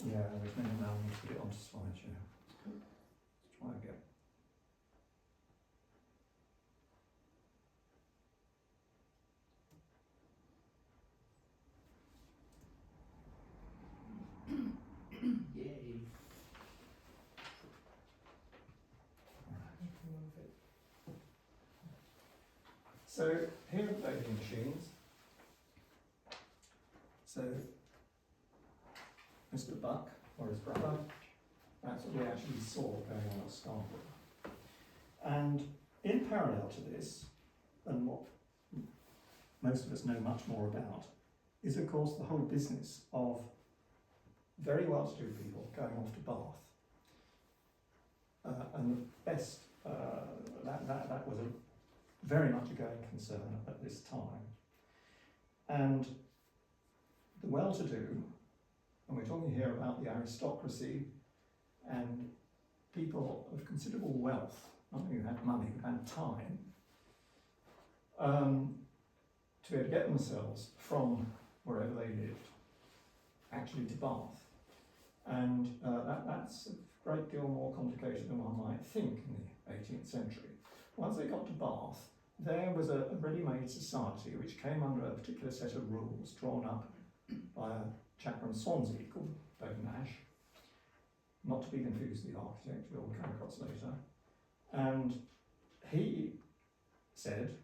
Yeah, there's no now need to put it onto slideshow. Let's try again. Yay. So here are the voting machines. So Mr. Buck, or his brother, that's what we actually saw going on at Scarborough. And in parallel to this, and what most of us know much more about, is of course the whole business of very well-to-do people going off to Bath. And the best, that was very much a going concern at this time. And the well-to-do, and we're talking here about the aristocracy and people of considerable wealth, not only who had money, who had time, to be able to get themselves from wherever they lived, actually to Bath. And that's a great deal more complicated than one might think in the 18th century. Once they got to Bath, there was a ready-made society which came under a particular set of rules drawn up by a chap from Swansea called Nash, not to be confused with the architect we'll come across later. And he said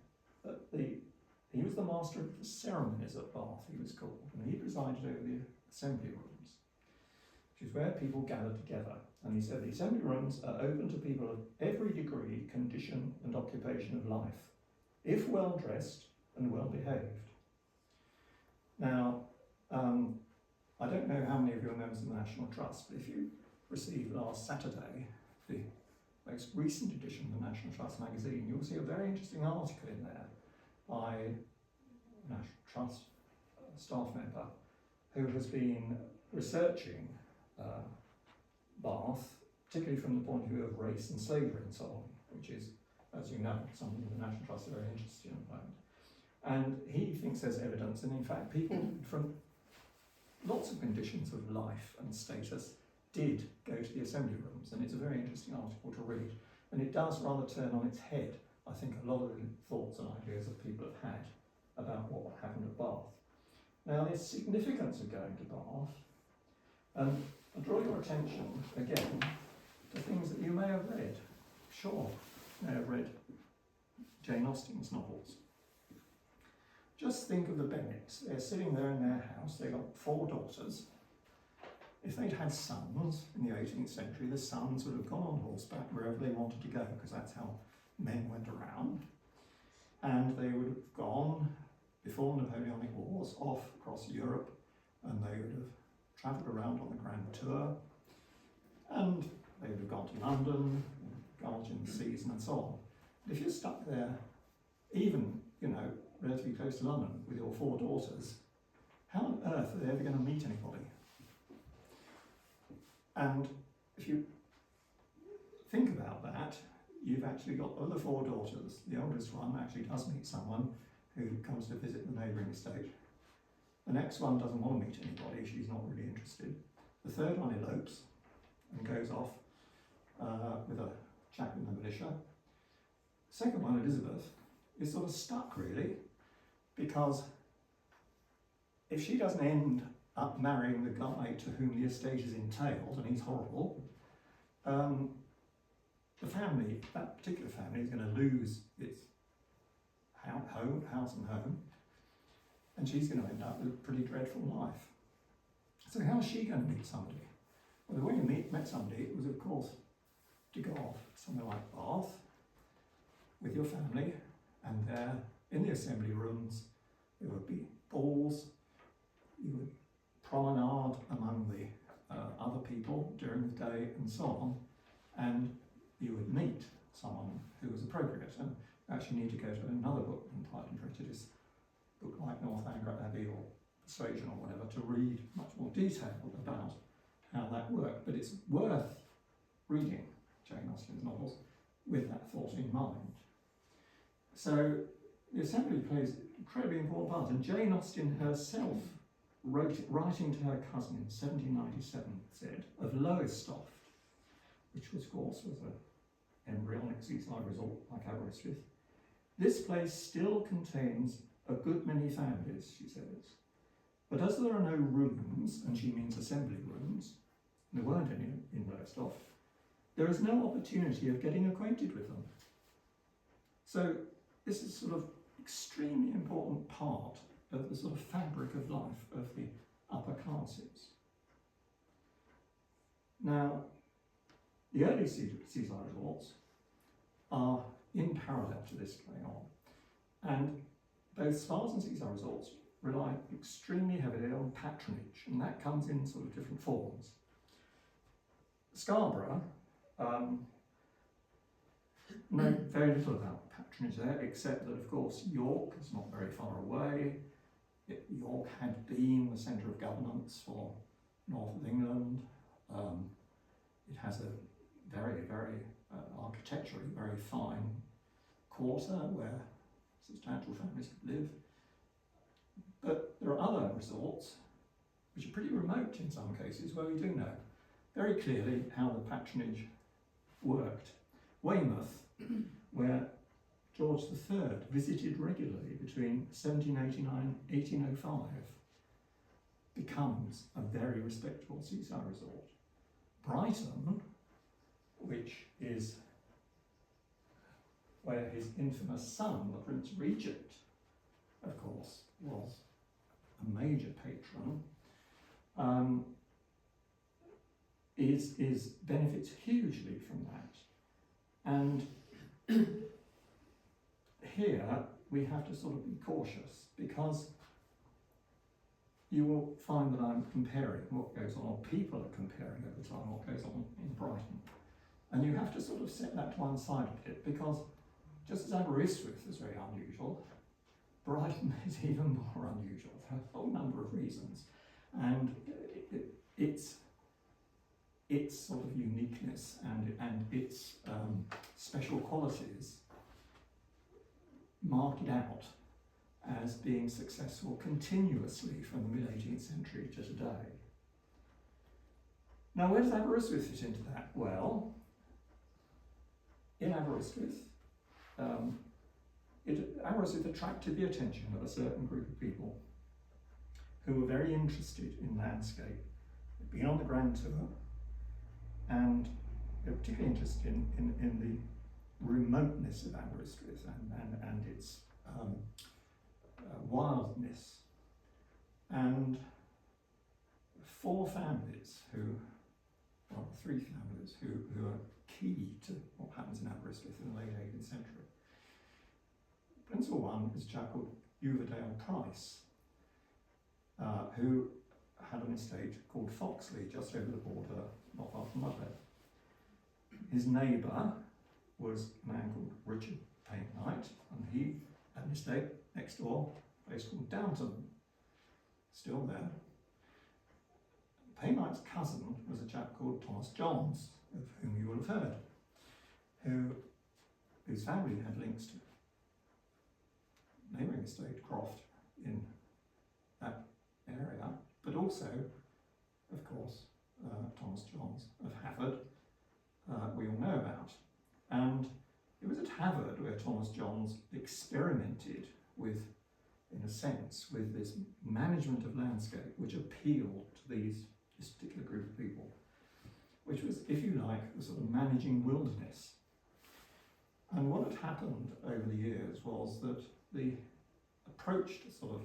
that he was the master of the ceremonies at Bath, he was called, and he presided over the assembly rooms, which is where people gathered together. And he said the assembly rooms are open to people of every degree, condition and occupation of life, if well dressed and well behaved. Now, I don't know how many of you are members of the National Trust, but if you received last Saturday the most recent edition of the National Trust magazine, you'll see a very interesting article in there by a National Trust staff member who has been researching Bath, particularly from the point of view of race and slavery and so on, which is, as you know, something the National Trust are very interested in at the moment. And he thinks there's evidence, and in fact people from lots of conditions of life and status did go to the assembly rooms, and it's a very interesting article to read. And it does rather turn on its head, I think, a lot of the thoughts and ideas that people have had about what happened at Bath. Now, the significance of going to Bath, and I'll draw your attention again to things that you may have read. Sure, you may have read Jane Austen's novels. Just think of the Bennets. They're sitting there in their house, they've got 4 daughters. If they'd had sons in the 18th century, the sons would have gone on horseback wherever they wanted to go, because that's how men went around. And they would have gone, before Napoleonic Wars, off across Europe, and they would have travelled around on the Grand Tour, and they would have gone to London, gone in the season and so on. But if you're stuck there, even, relatively close to London with your 4 daughters, how on earth are they ever going to meet anybody? And if you think about that, you've actually got other 4 daughters. The oldest one actually does meet someone who comes to visit the neighbouring estate. The next one doesn't want to meet anybody, she's not really interested. The third one elopes and goes off with a chap in the militia. The second one, Elizabeth, is sort of stuck really, because if she doesn't end up marrying the guy to whom the estate is entailed, and he's horrible, the family, that particular family, is going to lose its house and home, and she's going to end up with a pretty dreadful life. So how is she going to meet somebody? Well, the way you met somebody was, of course, to go off somewhere like Bath with your family, and there, in the assembly rooms, there would be balls, you would promenade among the other people during the day and so on, and you would meet someone who was appropriate. And you actually need to go to another book in Pride and Prejudice, book like Northanger Abbey or Persuasion or whatever, to read much more detail about how that worked. But it's worth reading Jane Austen's novels with that thought in mind. So the assembly plays an incredibly important part, and Jane Austen herself writing to her cousin in 1797, said, of Lowestoft, which was, of course, was an embryonic seaside resort like Aberystwyth, this place still contains a good many families, she says. But as there are no rooms, and she means assembly rooms, there weren't any in Lowestoft, there is no opportunity of getting acquainted with them. So this is sort of extremely important part of the sort of fabric of life of the upper classes. Now, the early seaside resorts are in parallel to this going on, and both spas and seaside resorts rely extremely heavily on patronage, and that comes in sort of different forms. Scarborough know very little about patronage there, except that, of course, York is not very far away. York had been the centre of governance for north of England. It has a very, very architecturally very fine quarter where substantial families could live. But there are other resorts which are pretty remote in some cases where we do know very clearly how the patronage worked. Weymouth, where George III visited regularly between 1789 and 1805, becomes a very respectable seaside resort. Brighton, which is where his infamous son, the Prince Regent, of course, was a major patron, benefits hugely from that. And here we have to sort of be cautious, because you will find that I'm comparing what goes on, or people are comparing over time what goes on in Brighton. And you have to sort of set that to one side a bit, because just as Aberystwyth is very unusual, Brighton is even more unusual for a whole number of reasons. And its sort of uniqueness and its special qualities mark it out as being successful continuously from the mid-18th century to today. Now, where does Aberystwyth fit into that? Well, in Aberystwyth, Aberystwyth attracted the attention of a certain group of people who were very interested in landscape. They'd been on the Grand Tour, and they were particularly interested in the remoteness of Aberystwyth and its wildness. And three families who are key to what happens in Aberystwyth in the late 18th century. The principal one is a chap called Uvedale Price, who had an estate called Foxley just over the border, not far from Ludlow. His neighbour was a man called Richard Payne-Knight, and he had an estate next door, a place called Downton, still there. Payne-Knight's cousin was a chap called Thomas Johns, of whom you will have heard, whose family had links to neighbouring estate Croft in that area, but also, of course, Thomas Johns of Havard, we all know about. And it was at Havard where Thomas Johns experimented with, in a sense, with this management of landscape which appealed to this particular group of people, which was, if you like, the sort of managing wilderness. And what had happened over the years was that the approach to sort of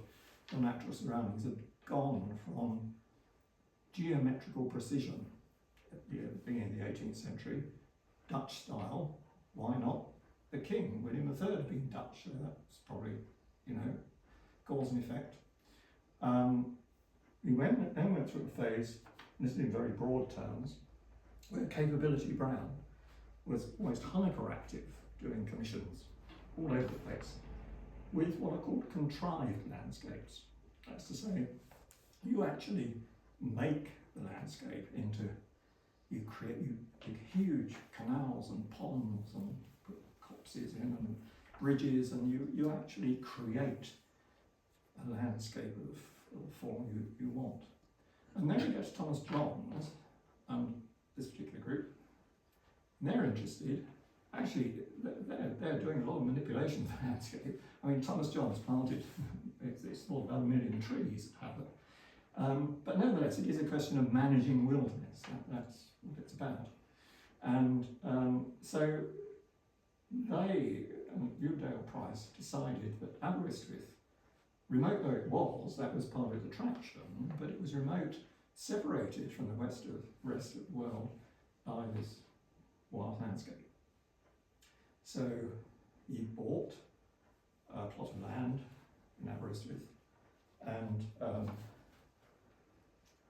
the natural surroundings had gone from geometrical precision at the beginning of the 18th century, Dutch style. Why not? The king, William III, had been Dutch, so that's probably, cause and effect. We then went through a phase, and this is in very broad terms, where Capability Brown was almost hyperactive doing commissions all over the place with what are called contrived landscapes. That's to say, you actually make the landscape into, you dig huge canals and ponds and put copses in and bridges, and you actually create a landscape form you want. And then we get to Thomas Johns and this particular group. And they're interested. Actually, they're doing a lot of manipulation of the landscape. I mean, Thomas Johns planted it's more than 1 million trees at Haworth. But nevertheless, it is a question of managing wilderness. That's what it's about. And so they, Udale Price, decided that Aberystwyth, remote though it was, that was part of its attraction, but it was remote, separated from the rest of the world by this wild landscape. So he bought a plot of land in Aberystwyth, and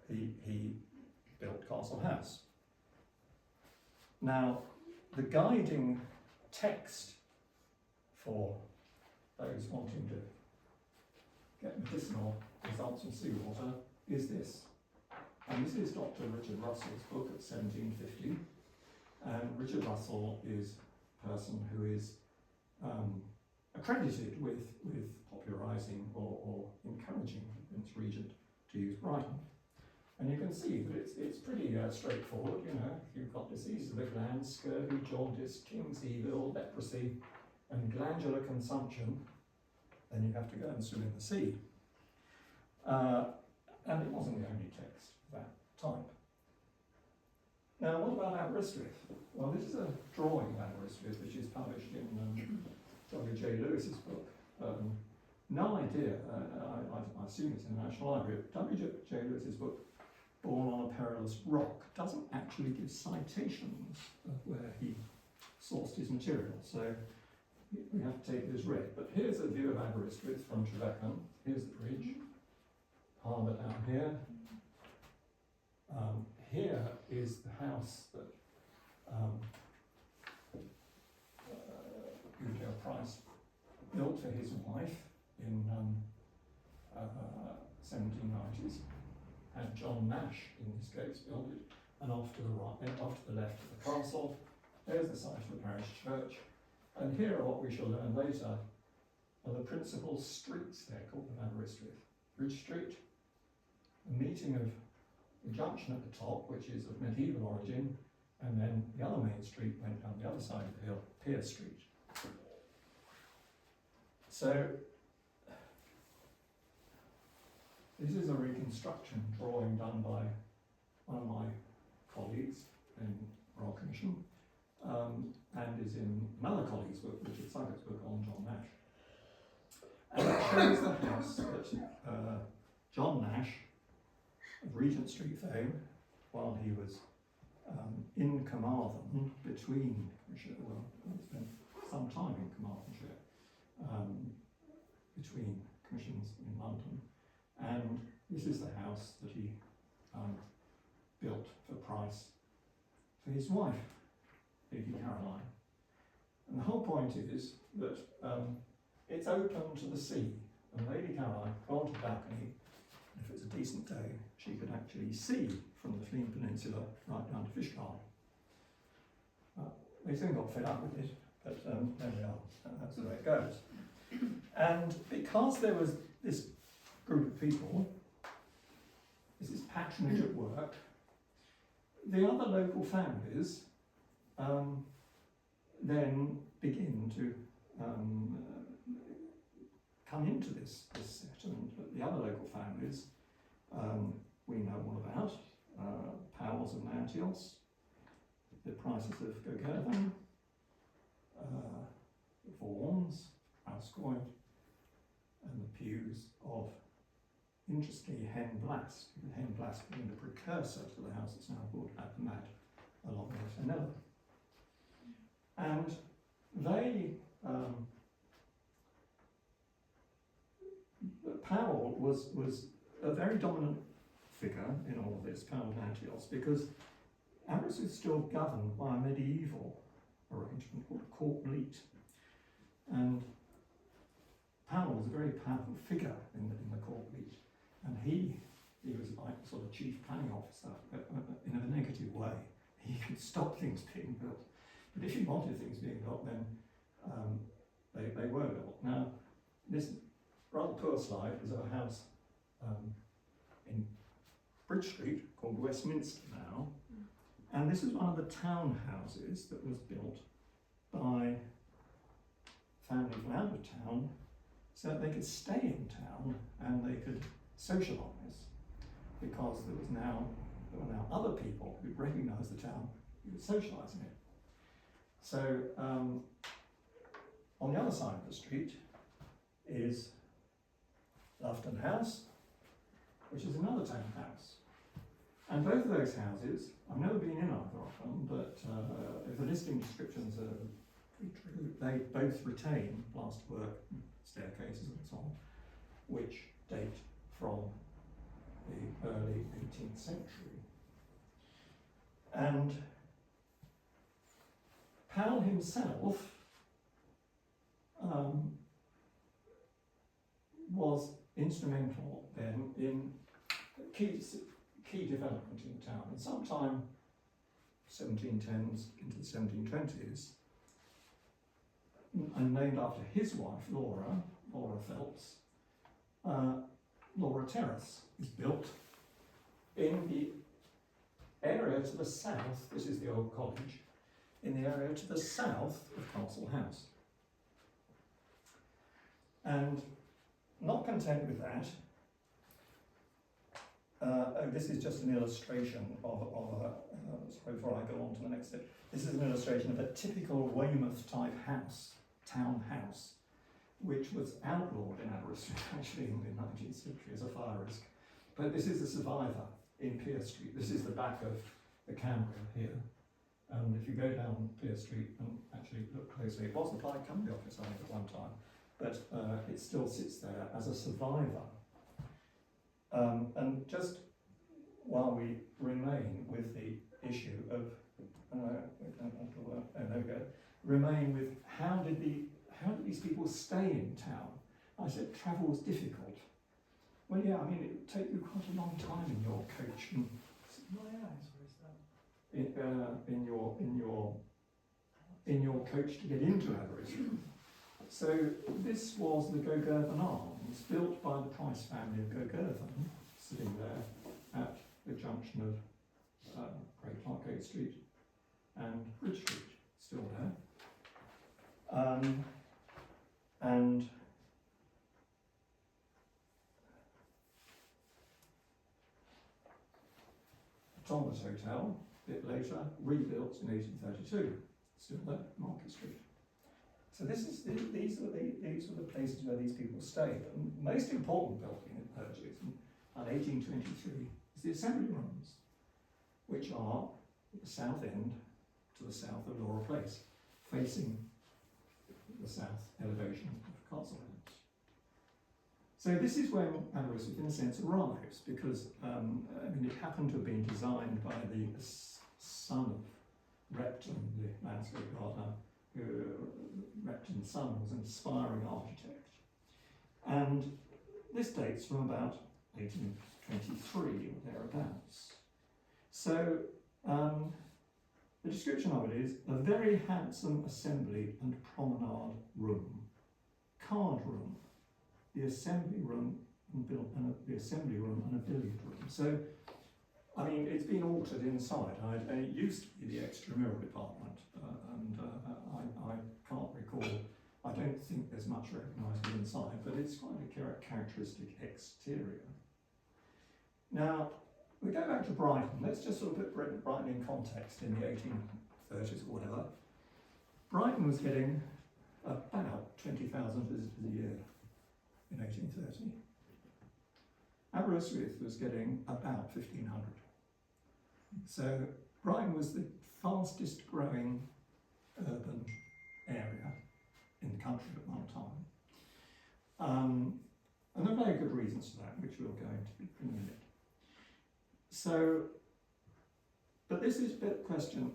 he built Castle House. Now, the guiding text for those wanting to get medicinal results from seawater is this. And this is Dr. Richard Russell's book of 1750. And Richard Russell is a person who is accredited with popularising or encouraging Prince Regent to use Brighton. And you can see that it's pretty straightforward, you know. You've got diseases of the glands, scurvy, jaundice, king's evil, leprosy, and glandular consumption. Then you have to go and swim in the sea. And it wasn't the only text of that type. Now, what about Aberystwyth? Well, this is a drawing of Aberystwyth, which is published in W.J. Lewis's book. No idea, I assume it's in the National Library. W.J. Lewis's book, Born on a Perilous Rock, doesn't actually give citations of where he sourced his material, so we have to take it as read. But here's a view of Aberystwyth from Treveccan. Here's the bridge, harbour down here. Here is the house that Udale Price built for his wife in 1790s. Had John Nash, in this case, built it, and off to the right, off to the left of the castle. There's the site of the parish church, and here are what we shall learn later are the principal streets there called Aberystwyth. Bridge Street, the meeting of the junction at the top, which is of medieval origin, and then the other main street went down the other side of the hill, Pier Street. So this is a reconstruction drawing done by one of my colleagues in Royal Commission, and is in another colleague's book, Richard Suggett's book on John Nash. And it shows the house that John Nash, of Regent Street fame, while he was in Carmarthen, between, he spent some time in Carmarthenshire, between commissions in London. And this is the house that he built for Price for his wife, Lady Caroline. And the whole point is that it's open to the sea, and Lady Caroline could go onto the balcony. If it was a decent day, she could actually see from the Fleam Peninsula right down to Fishguard. They soon got fed up with it, but there we are, that's the way it goes. And because there was this group of people, this is patronage at work, the other local families then begin to come into this settlement. The other local families we know all about, Powells and Mantios, the Prices of Gogerthen, the Vaughans, Ascoyd, and the Pews of, interestingly, Hen Blast, because Hen Blast being the precursor to the house that's now called Mad along the Fenella. And they, Powell was a very dominant figure in all of this, Powell and Mantios, because Aberystwyth is still governed by a medieval arrangement called court leet. And Powell was a very powerful figure in the court leet. And he was like sort of chief planning officer, but in a negative way. He could stop things being built. But if he wanted things being built, then they were built. Now, this rather poor slide is of a house in Bridge Street, called Westminster now, and this is one of the townhouses that was built by a family from out of town so that they could stay in town and they could socialise, because there were now other people who recognised the town who were socialising it. So on the other side of the street is Llanafan House, which is another townhouse. And both of those houses, I've never been in either of them, but if the listing descriptions are true, they both retain plasterwork, staircases and so on, which date from the early 18th century. And Powell himself was instrumental then in key development in the town. And sometime 1710s into the 1720s, and named after his wife Laura Phelps, Laura Terrace is built in the area to the south. This is the old college, in the area to the south of Castle House. And not content with that, this is just an illustration of sorry, before I go on to the next step, this is an illustration of a typical Weymouth type house, town house, which was outlawed in Aberystwyth actually in the 19th century as a fire risk. But this is a survivor in Pier Street. This is the back of the Cambria here. And if you go down Pier Street and actually look closely, it was the Plaid Company office I think at one time, but it still sits there as a survivor. And just while we remain with the issue of, there we go, remain with how did these people stay in town? I said travel was difficult. Well, yeah, I mean it would take you quite a long time in your coach and in your coach to get into Aberystwyth. So this was the Gogurthon Arms, built by the Price family of Gogurthon, sitting there at the junction of Great Clarkgate Street and Bridge Street, still there. And Thomas Hotel, a bit later, rebuilt in 1832, still there, Market Street. So these are the places where these people stayed. The most important building in Purchase in 1823 is the Assembly Rooms, which are at the south end to the south of Laura Place, facing the south elevation of Castle House. So this is when Aberystwyth, in a sense, arrives, because it happened to have been designed by the son of Repton, the landscape gardener. Repton's son was an aspiring architect, and this dates from about 1823 or thereabouts. So the description of it is a very handsome assembly and promenade room, card room, the assembly room and the assembly room and a billiard room. So I mean, it's been altered inside. It used to be the extramural department, and I can't recall, I don't think there's much recognisable inside, but it's quite a characteristic exterior. Now, we go back to Brighton. Let's just sort of put Brighton in context in the 1830s or whatever. Brighton was getting about 20,000 visitors a year in 1830. Aberystwyth was getting about 1,500. So Brighton was the fastest growing urban area in the country at one time. And there are very good reasons for that, which we'll go into in a minute. So, but this is the question,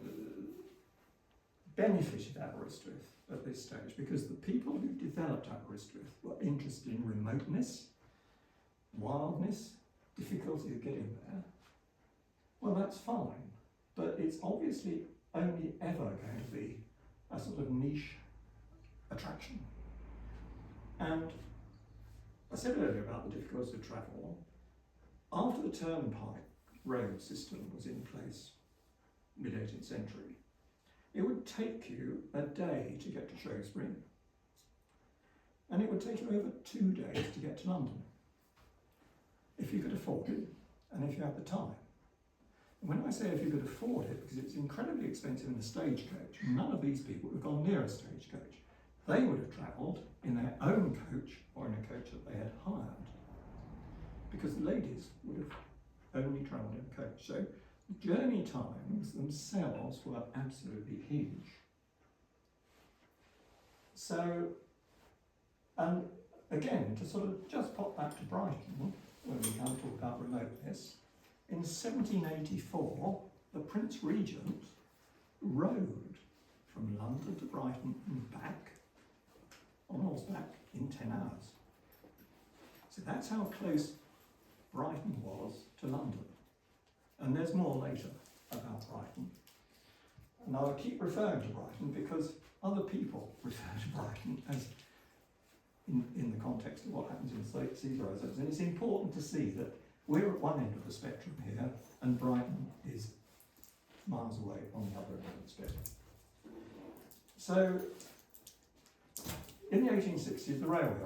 benefited Aberystwyth at this stage, because the people who developed Aberystwyth were interested in remoteness, wildness, difficulty of getting there. Well, that's fine, but it's obviously only ever going to be a sort of niche attraction. And I said earlier about the difficulty of travel. after the turnpike road system was in place, mid-18th century, it would take you a day to get to Shrewsbury, and it would take you over 2 days to get to London, if you could afford it, and if you had the time. And when I say if you could afford it, because it's incredibly expensive in a stagecoach, none of these people would have gone near a stagecoach. They would have travelled in their own coach, or in a coach that they had hired, because the ladies would have only travelled in a coach. So journey times themselves were absolutely huge. So, and again, to sort of just pop back to Brighton, when we come to talk about remoteness, in 1784, the Prince Regent rode from London to Brighton and back on horseback in 10 hours. So that's how close Brighton was to London. And there's more later about Brighton. And I'll keep referring to Brighton because other people refer to Brighton as in the context of what happens in Seaside. And it's important to see that we're at one end of the spectrum here, and Brighton is miles away on the other end of the spectrum. So, in the 1860s, the railway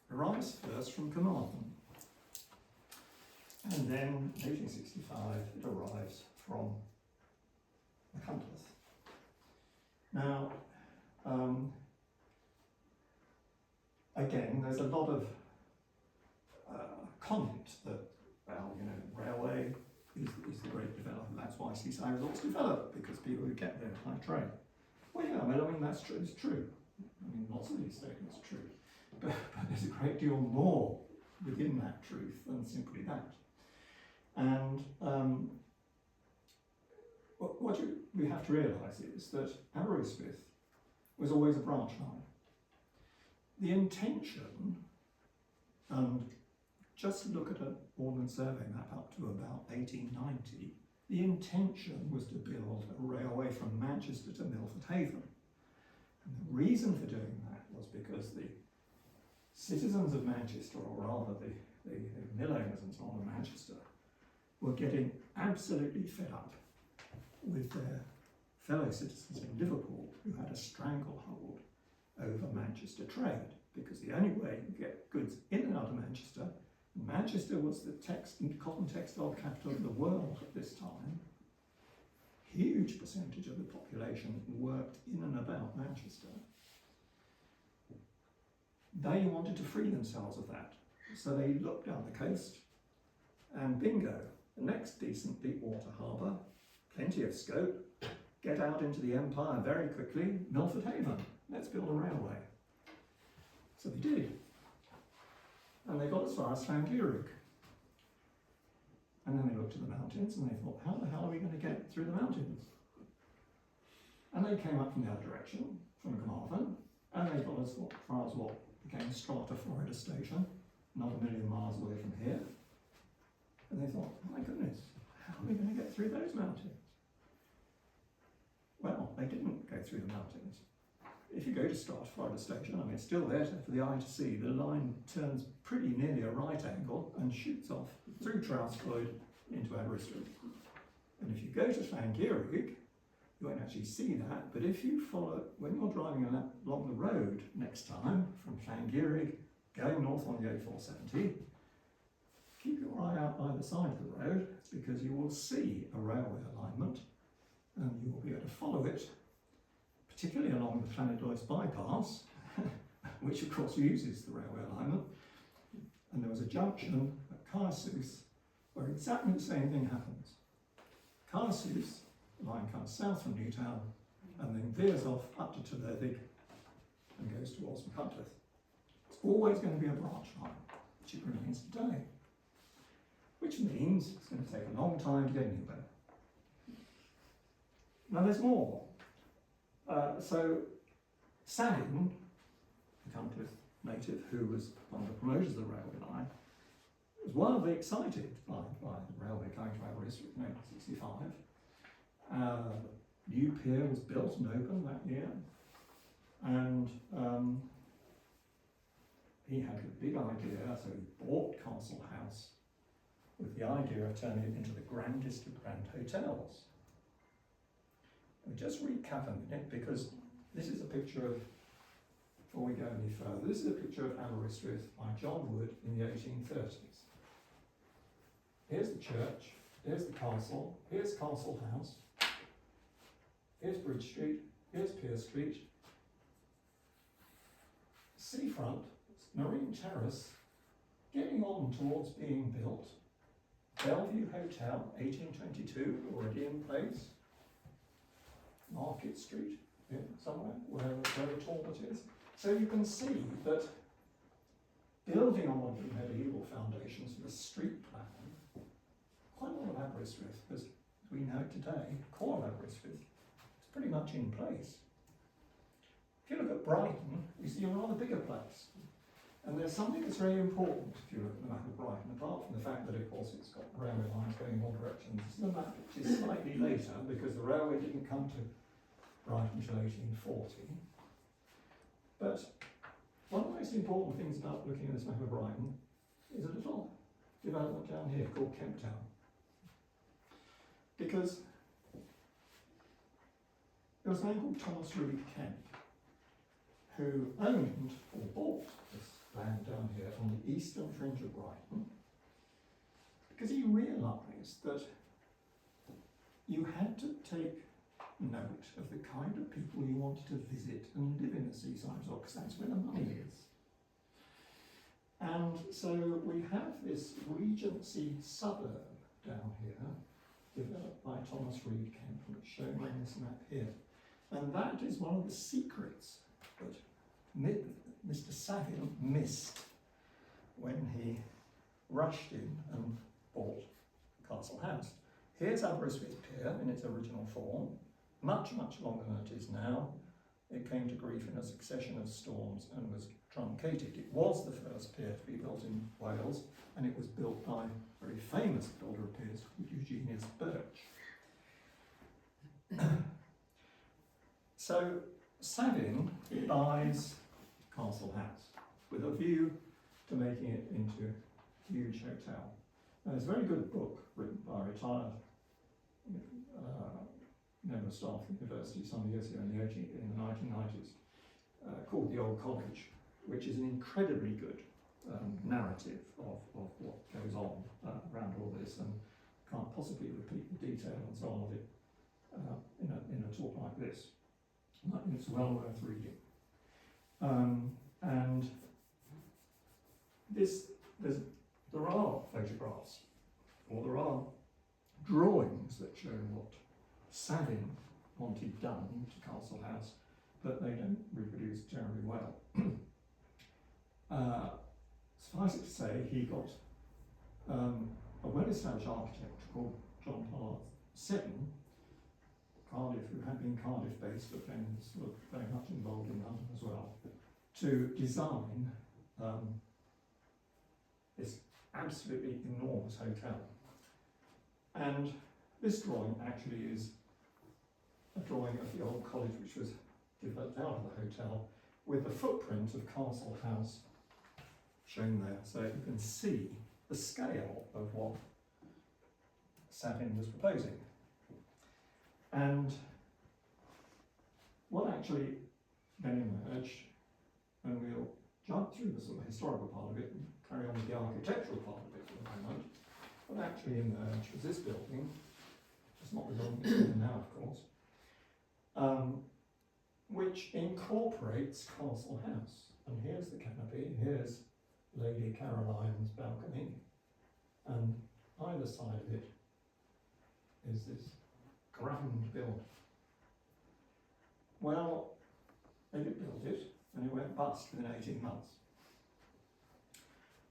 arrives first from Carmarthen, and then in 1865 it arrives from Llanafan. Now, again, there's a lot of comment that, well, you know, railway is the great development. That's why Seaside was also developed, because people would get there by train. Well, yeah, I mean, that's true. It's true. I mean, lots of these statements are true. But there's a great deal more within that truth than simply that. And what we have to realise is that Aberystwyth was always a branch line. The intention, and just look at an Ordnance Survey map up to about 1890, the intention was to build a railway from Manchester to Milford Haven. And the reason for doing that was because the citizens of Manchester, or rather the mill owners and so on of Manchester, were getting absolutely fed up with their fellow citizens in Liverpool who had a stranglehold over Manchester trade, because the only way you get goods in and out of Manchester was the cotton textile capital of the world at this time. Huge percentage of the population worked in and about Manchester. They wanted to free themselves of that, so they looked down the coast, and bingo, the next decent deep water harbour, plenty of scope, get out into the empire very quickly, Milford Haven, let's build a railway. So they did. And they got as far as Llanafan. And then they looked at the mountains and they thought, how the hell are we going to get through the mountains? And they came up from the other direction, from Carmarthen, and they got as far as what became Strata Florida Station, not a million miles away from here. And they thought, my goodness, how are we going to get through those mountains? Well, they didn't go through the mountains. If you go to Strata Florida Station, I mean, it's still there for the eye to see. The line turns pretty nearly a right angle and shoots off through Trousfloyd into Aberystwyth. And if you go to Llanafan, you won't actually see that, but if you follow, when you're driving along the road next time from Llanafan going north on the A470, keep your eye out either side of the road, because you will see a railway alignment and you will be able to follow it, particularly along the Llanafan bypass, which of course uses the railway alignment. And there was a junction at Aberystwyth where exactly the same thing happens. Aberystwyth, the line comes south from Newtown and then veers off up to Llanafan and goes towards Llanafan. It's always going to be a branch line, which it remains today. Which means it's going to take a long time to get anywhere. Now there's more. So Sadin, the Llanafan native who was one of the promoters of the railway line, was wildly excited by the railway coming to Aberystwyth in 1865. New pier was built and opened that year, and he had a big idea, so he bought Castle House with the idea of turning it into the grandest of grand hotels. I'll just recap a minute, because this is a picture of, before we go any further, this is a picture of Aberystwyth by John Wood in the 1830s. Here's the church, here's the castle, here's Castle House, here's Bridge Street, here's Pier Street, seafront, Marine Terrace, getting on towards being built, Bellevue Hotel, 1822, already in place, Market Street, yeah, somewhere, where the toilet is. So you can see that building on one of the medieval foundations of the street plan, quite a lot of Aberystwyth, as we know it today, core of Aberystwyth, is pretty much in place. If you look at Brighton, you see a rather bigger place. And there's something that's very important if you look at the map of Brighton, apart from the fact that, of course, it's got railway lines going in all directions. This is a map which is slightly later, because the railway didn't come to Brighton until 1840. But one of the most important things about looking at this map of Brighton is a little development down here called Kemp Town. Because there was a man called Thomas Reed Kemp who owned or bought this land down here on the eastern fringe of Brighton, because he realised that you had to take note of the kind of people you wanted to visit and live in the seaside resort, because that's where the money is. And so we have this Regency suburb down here, developed by Thomas Reed Kemp, which is shown on this map here. And that is one of the secrets that Mr. Savin missed when he rushed in and bought Castle House. Here's Aberystwyth Pier in its original form, much longer than it is now. It came to grief in a succession of storms and was truncated. It was the first pier to be built in Wales, and it was built by a very famous builder of piers called Eugenius Birch. So Savin buys Castle House with a view to making it into a huge hotel. Now, there's a very good book written by a retired member of staff at the university some years ago in the 1990s, called The Old College, which is an incredibly good narrative of what goes on around all this, and can't possibly repeat the detail and so on of it in a talk like this. It's well worth reading. And there are photographs, or there are drawings that show what Savin wanted done to Castle House, but they don't reproduce terribly well. Suffice it to say, he got a well-established architect called John Pollard Seton, Cardiff, who had been Cardiff-based, but then sort of very much involved in London as well, to design this absolutely enormous hotel. And this drawing actually is a drawing of the old college which was developed out of the hotel, with the footprint of Castle House shown there, so you can see the scale of what Savin was proposing. And what actually then emerged, and we'll jump through the sort of historical part of it and carry on with the architectural part of it for a moment, what actually emerged was this building, it's not the building it's in now, of course, which incorporates Castle House. And here's the canopy, here's Lady Caroline's balcony, and either side of it is this grand building. Well, they did build it, and it went bust within 18 months.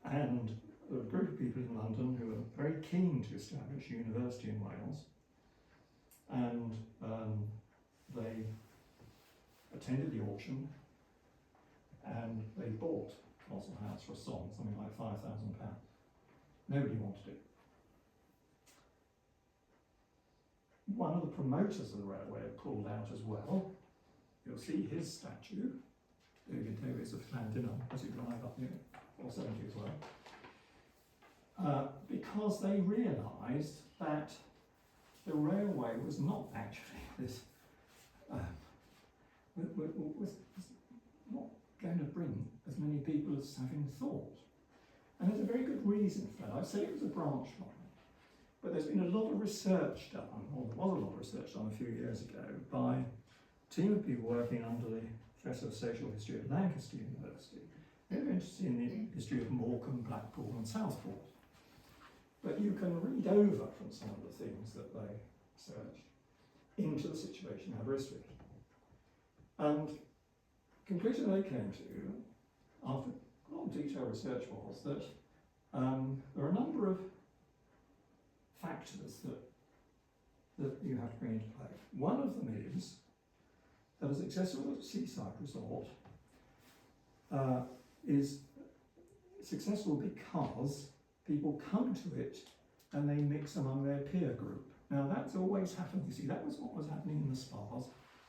And there were a group of people in London who were very keen to establish a university in Wales, and they attended the auction, and they bought Castle House for a sum, something like £5,000. Nobody wanted it. One of the promoters of the railway pulled out as well. You'll see his statue, David Davies of Llandinam, as you drive up here, 470 as well. because they realised that the railway was not actually this, was not going to bring as many people as having thought. And there's a very good reason for that. I said it was a branch line, but there's been a lot of research done, or there was a lot of research done a few years ago by a team of people working under the Professor of Social History at Lancaster University. They were interested in the history of Morecambe, Blackpool and Southport. But you can read over from some of the things that they researched into the situation in Aberystwyth. And the conclusion they came to, after a lot of detailed research, was that there are a number of factors that you have to bring into play. One of them is that a successful seaside resort is successful because people come to it and they mix among their peer group. Now that's always happened, you see, that was what was happening in the spas,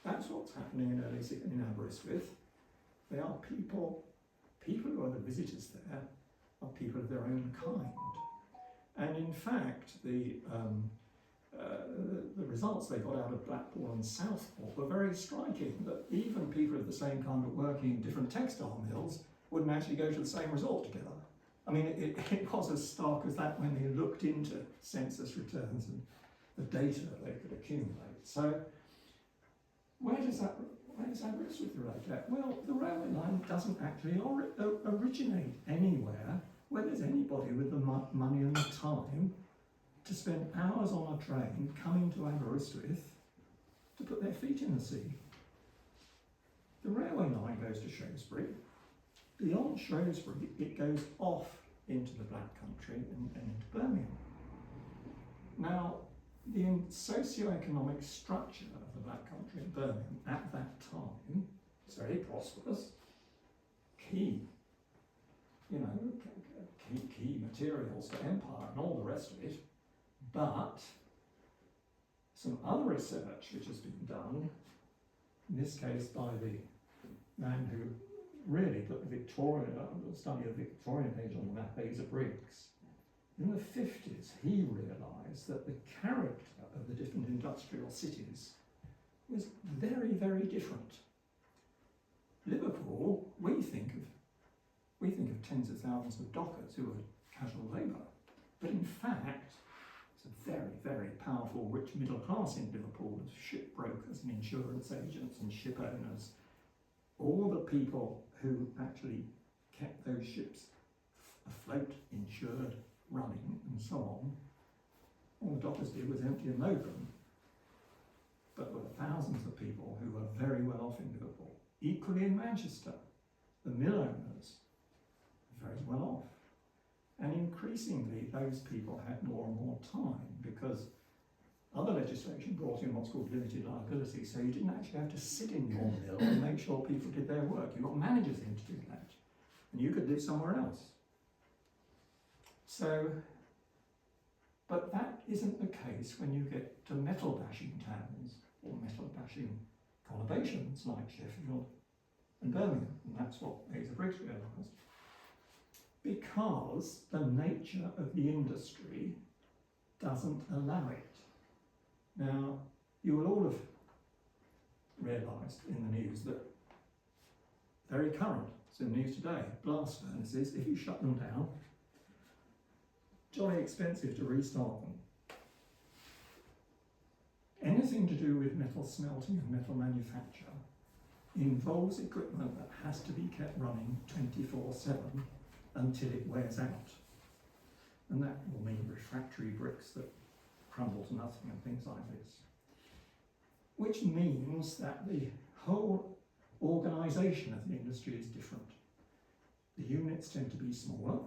that's what's happening in Aberystwyth. They are people who are the visitors there are people of their own kind. And in fact, the results they got out of Blackpool and Southport were very striking, that even people of the same kind but working in different textile mills wouldn't actually go to the same resort together. I mean, it was as stark as that when they looked into census returns and the data that they could accumulate. So, where does Aberystwyth relate to? Well, the railway line doesn't actually originate anywhere where there's anybody with the money and the time to spend hours on a train coming to Aberystwyth to put their feet in the sea. The railway line goes to Shrewsbury. Beyond Shrewsbury, it goes off into the Black Country and into Birmingham. Now, the socio-economic structure of the Black Country in Birmingham at that time is very prosperous. Key materials for empire and all the rest of it. But some other research which has been done, in this case by the man who really put the study of the Victorian age on the map, Asa Briggs. In the 50s, he realised that the character of the different industrial cities was very, very different. Liverpool, we think of tens of thousands of dockers who are casual labour, but in fact, it's a very, very powerful, rich middle class in Liverpool, with shipbrokers and insurance agents and ship owners. All the people who actually kept those ships afloat, insured, running, and so on. All the dockers did was empty and load them. But there were thousands of people who were very well off in Liverpool. Equally in Manchester, the mill owners were very well off. And increasingly, those people had more and more time because other legislation brought in what's called limited liability, so you didn't actually have to sit in your mill and make sure people did their work. You got managers in to do that, and you could live somewhere else. So, but that isn't the case when you get to metal bashing towns or metal bashing conurbations like Sheffield and Birmingham, and that's what Asa Briggs realised. Because the nature of the industry doesn't allow it. Now, you will all have realised in the news that very current, it's in the news today, blast furnaces, if you shut them down, jolly expensive to restart them. Anything to do with metal smelting and metal manufacture involves equipment that has to be kept running 24/7 until it wears out. And that will mean refractory bricks that crumble to nothing and things like this. Which means that the whole organisation of the industry is different. The units tend to be smaller.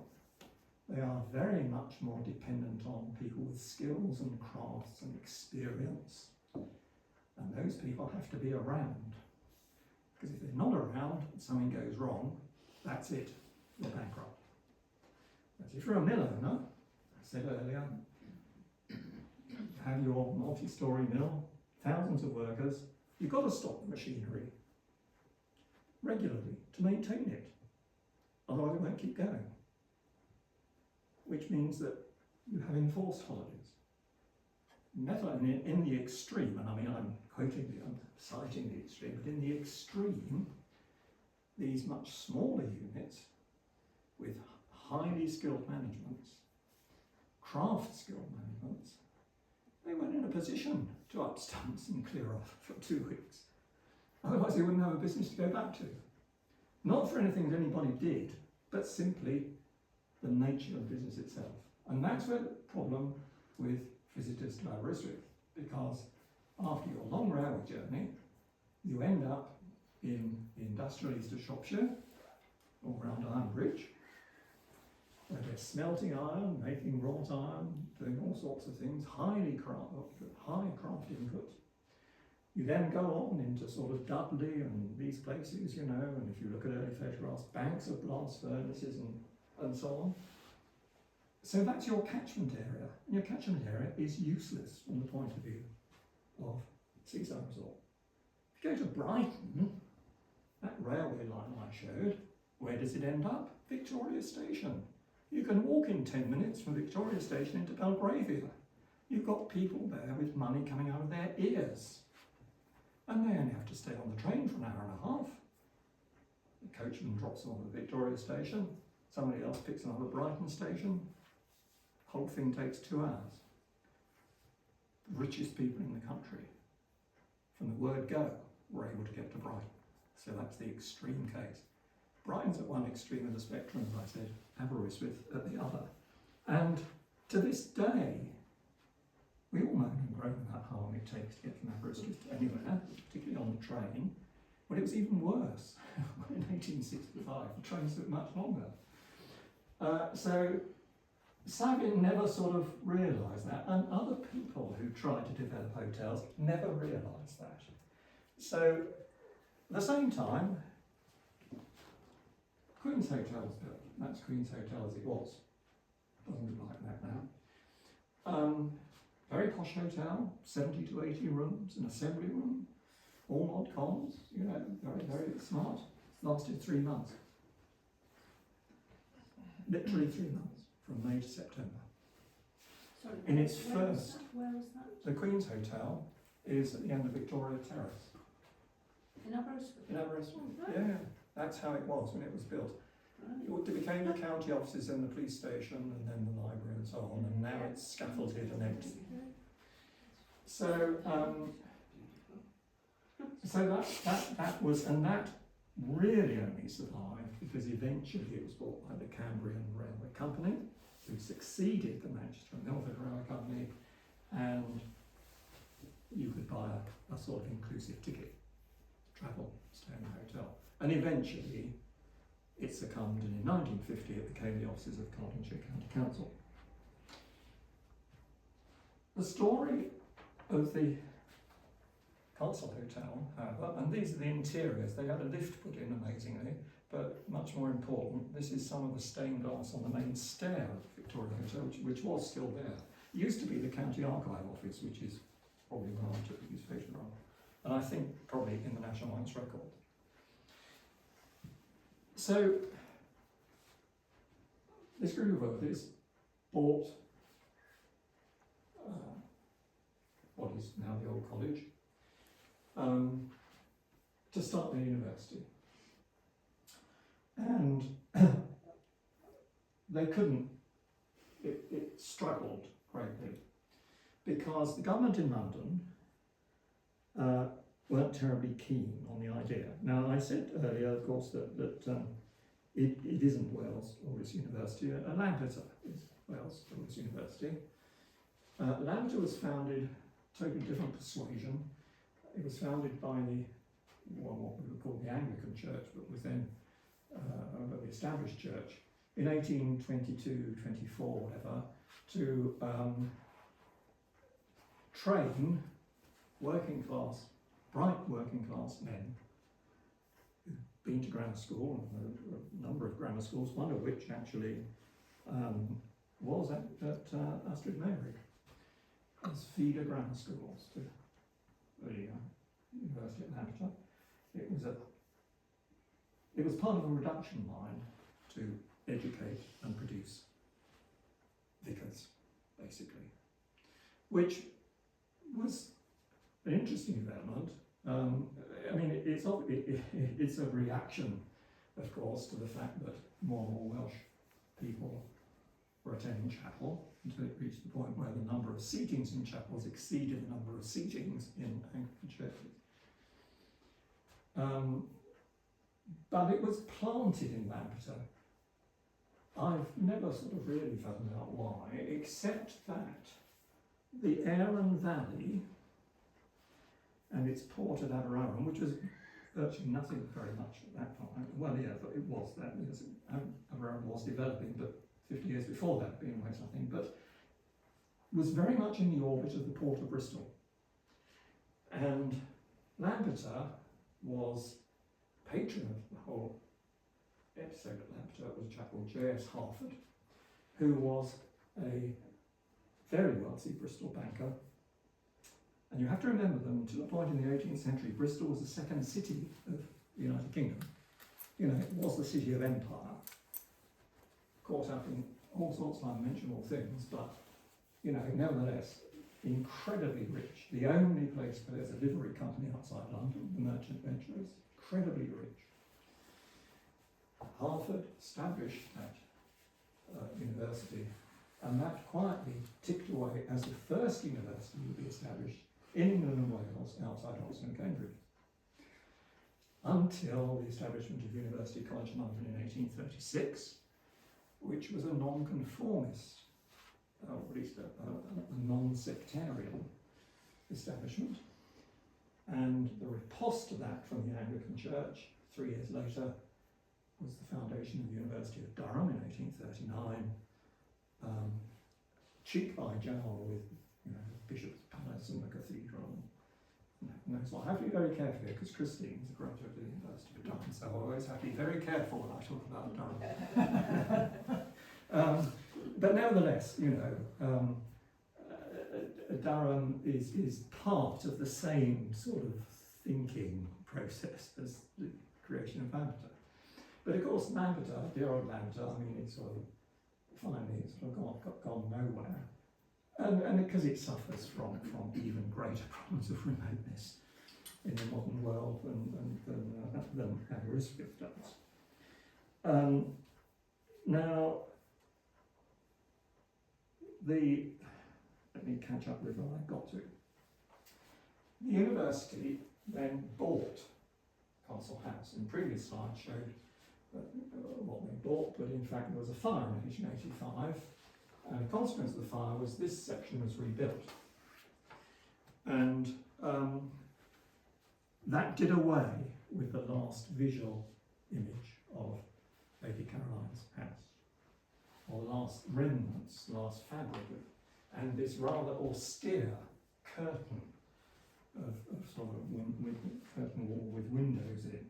They are very much more dependent on people with skills and crafts and experience. And those people have to be around. Because if they're not around and something goes wrong, that's it, you're bankrupt. But if you're a mill owner, I said earlier, you have your multi-storey mill, thousands of workers, you've got to stop the machinery regularly to maintain it. Otherwise it won't keep going. which means that you have enforced holidays. Never in the extreme, and I mean I'm citing the extreme, but in the extreme, these much smaller units with highly skilled managements, craft skilled managements, they weren't in a position to up stumps and clear off for 2 weeks. Otherwise they wouldn't have a business to go back to. Not for anything that anybody did, but simply the nature of the business itself. And that's where the problem with visitors to Aberystwyth, because after your long railway journey, you end up in the industrial east of Shropshire, or around Iron Bridge, where they're smelting iron, making wrought iron, doing all sorts of things, high craft input. You then go on into sort of Dudley and these places, you know, and if you look at early photographs, banks of blast furnaces and so on. So that's your catchment area. And your catchment area is useless from the point of view of Seaside Resort. If you go to Brighton, that railway line I showed, where does it end up? Victoria Station. You can walk in 10 minutes from Victoria Station into Belgravia. You've got people there with money coming out of their ears. And they only have to stay on the train for an hour and a half. The coachman drops them off at Victoria Station, somebody else picks them up at Brighton Station. Whole thing takes 2 hours. The richest people in the country, from the word go, were able to get to Brighton. So that's the extreme case. Brighton's at one extreme of the spectrum, as I said, Aberystwyth at the other. And to this day, we all moan and groan about how long it takes to get from Aberystwyth to anywhere, particularly on the train. But it was even worse in 1865. The trains took much longer. So Savin never sort of realised that, and other people who tried to develop hotels never realised that. So at the same time, Queen's Hotel was built. That's Queen's Hotel as it was. Doesn't look like that now. Very posh hotel, 70 to 80 rooms, an assembly room, all mod cons, you know, very, very smart. Lasted 3 months. Literally 3 months, from May to September. Sorry, In its where was first, that? Where was that? the Queen's Hotel is at the end of Victoria Terrace. In Aberystwyth? In Aberystwyth. Oh, right. Yeah, that's how it was when it was built. Right. It became the county offices and the police station and then the library and so on, and now it's scaffolded and empty. So, that was, and that really only survived because eventually it was bought by the Cambrian Railway Company, who succeeded the Manchester and Milford Railway Company, and you could buy a sort of inclusive ticket to travel, stay in a hotel. And eventually it succumbed, and in 1950 it became the offices of Carlingford County Council. The story of the Castle Hotel, however, and these are the interiors, they had a lift put in amazingly, but much more important, this is some of the stained glass on the main stair of the Victoria Hotel, which was still there. It used to be the County Archive Office, which is probably where I took these photographs, and I think probably in the National Arts Record. So, this group of workers bought what is now the old college to start their university. And they couldn't, it struggled greatly because the government in London weren't terribly keen on the idea. Now, I said earlier, of course, that it isn't Wales Orvis University. Lampeter is Wales Orvis University. Lampeter was founded, totally different persuasion. It was founded by what we would call the Anglican Church, but was then the established church in 1822, 24, whatever, to train working class, bright working class men who'd been to grammar school, a number of grammar schools, one of which actually was at Aberystwyth Mary, as feeder grammar schools to the University at Lampeter. It was part of a reduction line to educate and produce vicars, basically, which was an interesting development. I mean, it's a reaction, of course, to the fact that more and more Welsh people were attending chapel until it reached the point where the number of seatings in chapels exceeded the number of seatings in Anglican churches. But it was planted in Lampeter. I've never sort of really found out why, except that the Arun Valley and its port at Aberystwyth, which was virtually nothing very much at that time. Well, yeah, but it was that because Aberystwyth was developing, but 50 years before that, being almost nothing, but was very much in the orbit of the port of Bristol. And Lampeter was patron of the whole episode at Lampeter. It was a chap called J.S. Harford, who was a very wealthy Bristol banker. And you have to remember that until a point in the 18th century, Bristol was the second city of the United Kingdom. You know, it was the city of empire, caught up in all sorts of unmentionable things, but, you know, nevertheless, incredibly rich. The only place where there's a livery company outside London, the Merchant Venturers, incredibly rich. Harford established that university, and that quietly ticked away as the first university to be established in England and Wales outside Oxford and Cambridge, until the establishment of University College London in 1836, which was a non-conformist, or at least a non-sectarian establishment. And the riposte to that from the Anglican Church 3 years later was the foundation of the University of Durham in 1839, cheek by jowl with, you know, the Bishop's Palace and the Cathedral. And that's why I have to be very careful here, because Christine's a graduate of the University of Durham, so I always have to be very careful when I talk about Durham. But nevertheless, you know, Durham is part of the same sort of thinking process as the creation of Lampeter. But of course, Lampeter, dear old Lampeter, I mean, it's sort of finally gone nowhere. And because it suffers from even greater problems of remoteness in the modern world than Aberystwyth does. Now, let me catch up with where I got to. The university then bought Castle House. In previous slides showed what they bought, but in fact there was a fire in 1885, and a consequence of the fire was this section was rebuilt. And that did away with the last visual image of Lady Caroline's house, or the last remnants, last fabric of, and this rather austere curtain of sort of curtain wall with windows in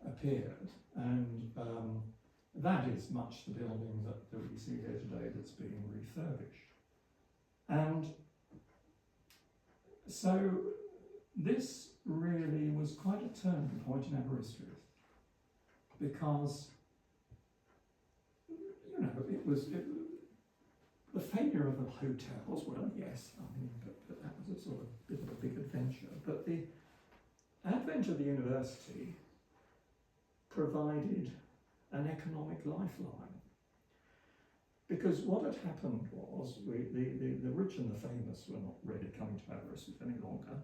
appeared, and that is much the building that we see here today that's being refurbished. And so this really was quite a turning point in Aberystwyth, because, you know, the failure of the hotels, well, yes, I mean, but that was a sort of bit of a big adventure. But the advent of the university provided an economic lifeline, because what had happened was the rich and the famous were not really coming to Aberystwyth any longer.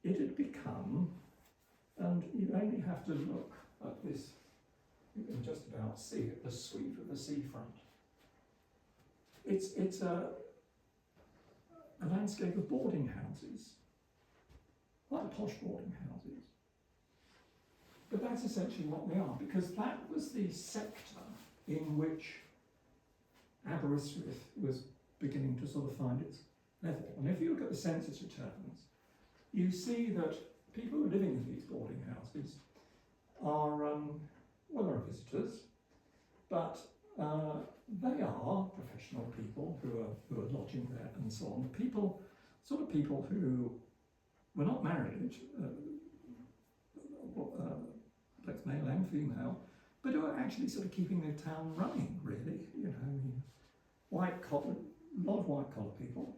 It had become, and you only have to look at this, you can just about see it, the sweep of the seafront. It's a landscape of boarding houses, like posh boarding houses. But that's essentially what they are, because that was the sector in which Aberystwyth was beginning to sort of find its level. And if you look at the census returns, you see that people who are living in these boarding houses are, well, they're visitors, but they are professional people who are lodging there and so on. People who were not married, both male and female, but who are actually sort of keeping their town running, really. You know, I mean, white collar, a lot of white collar people.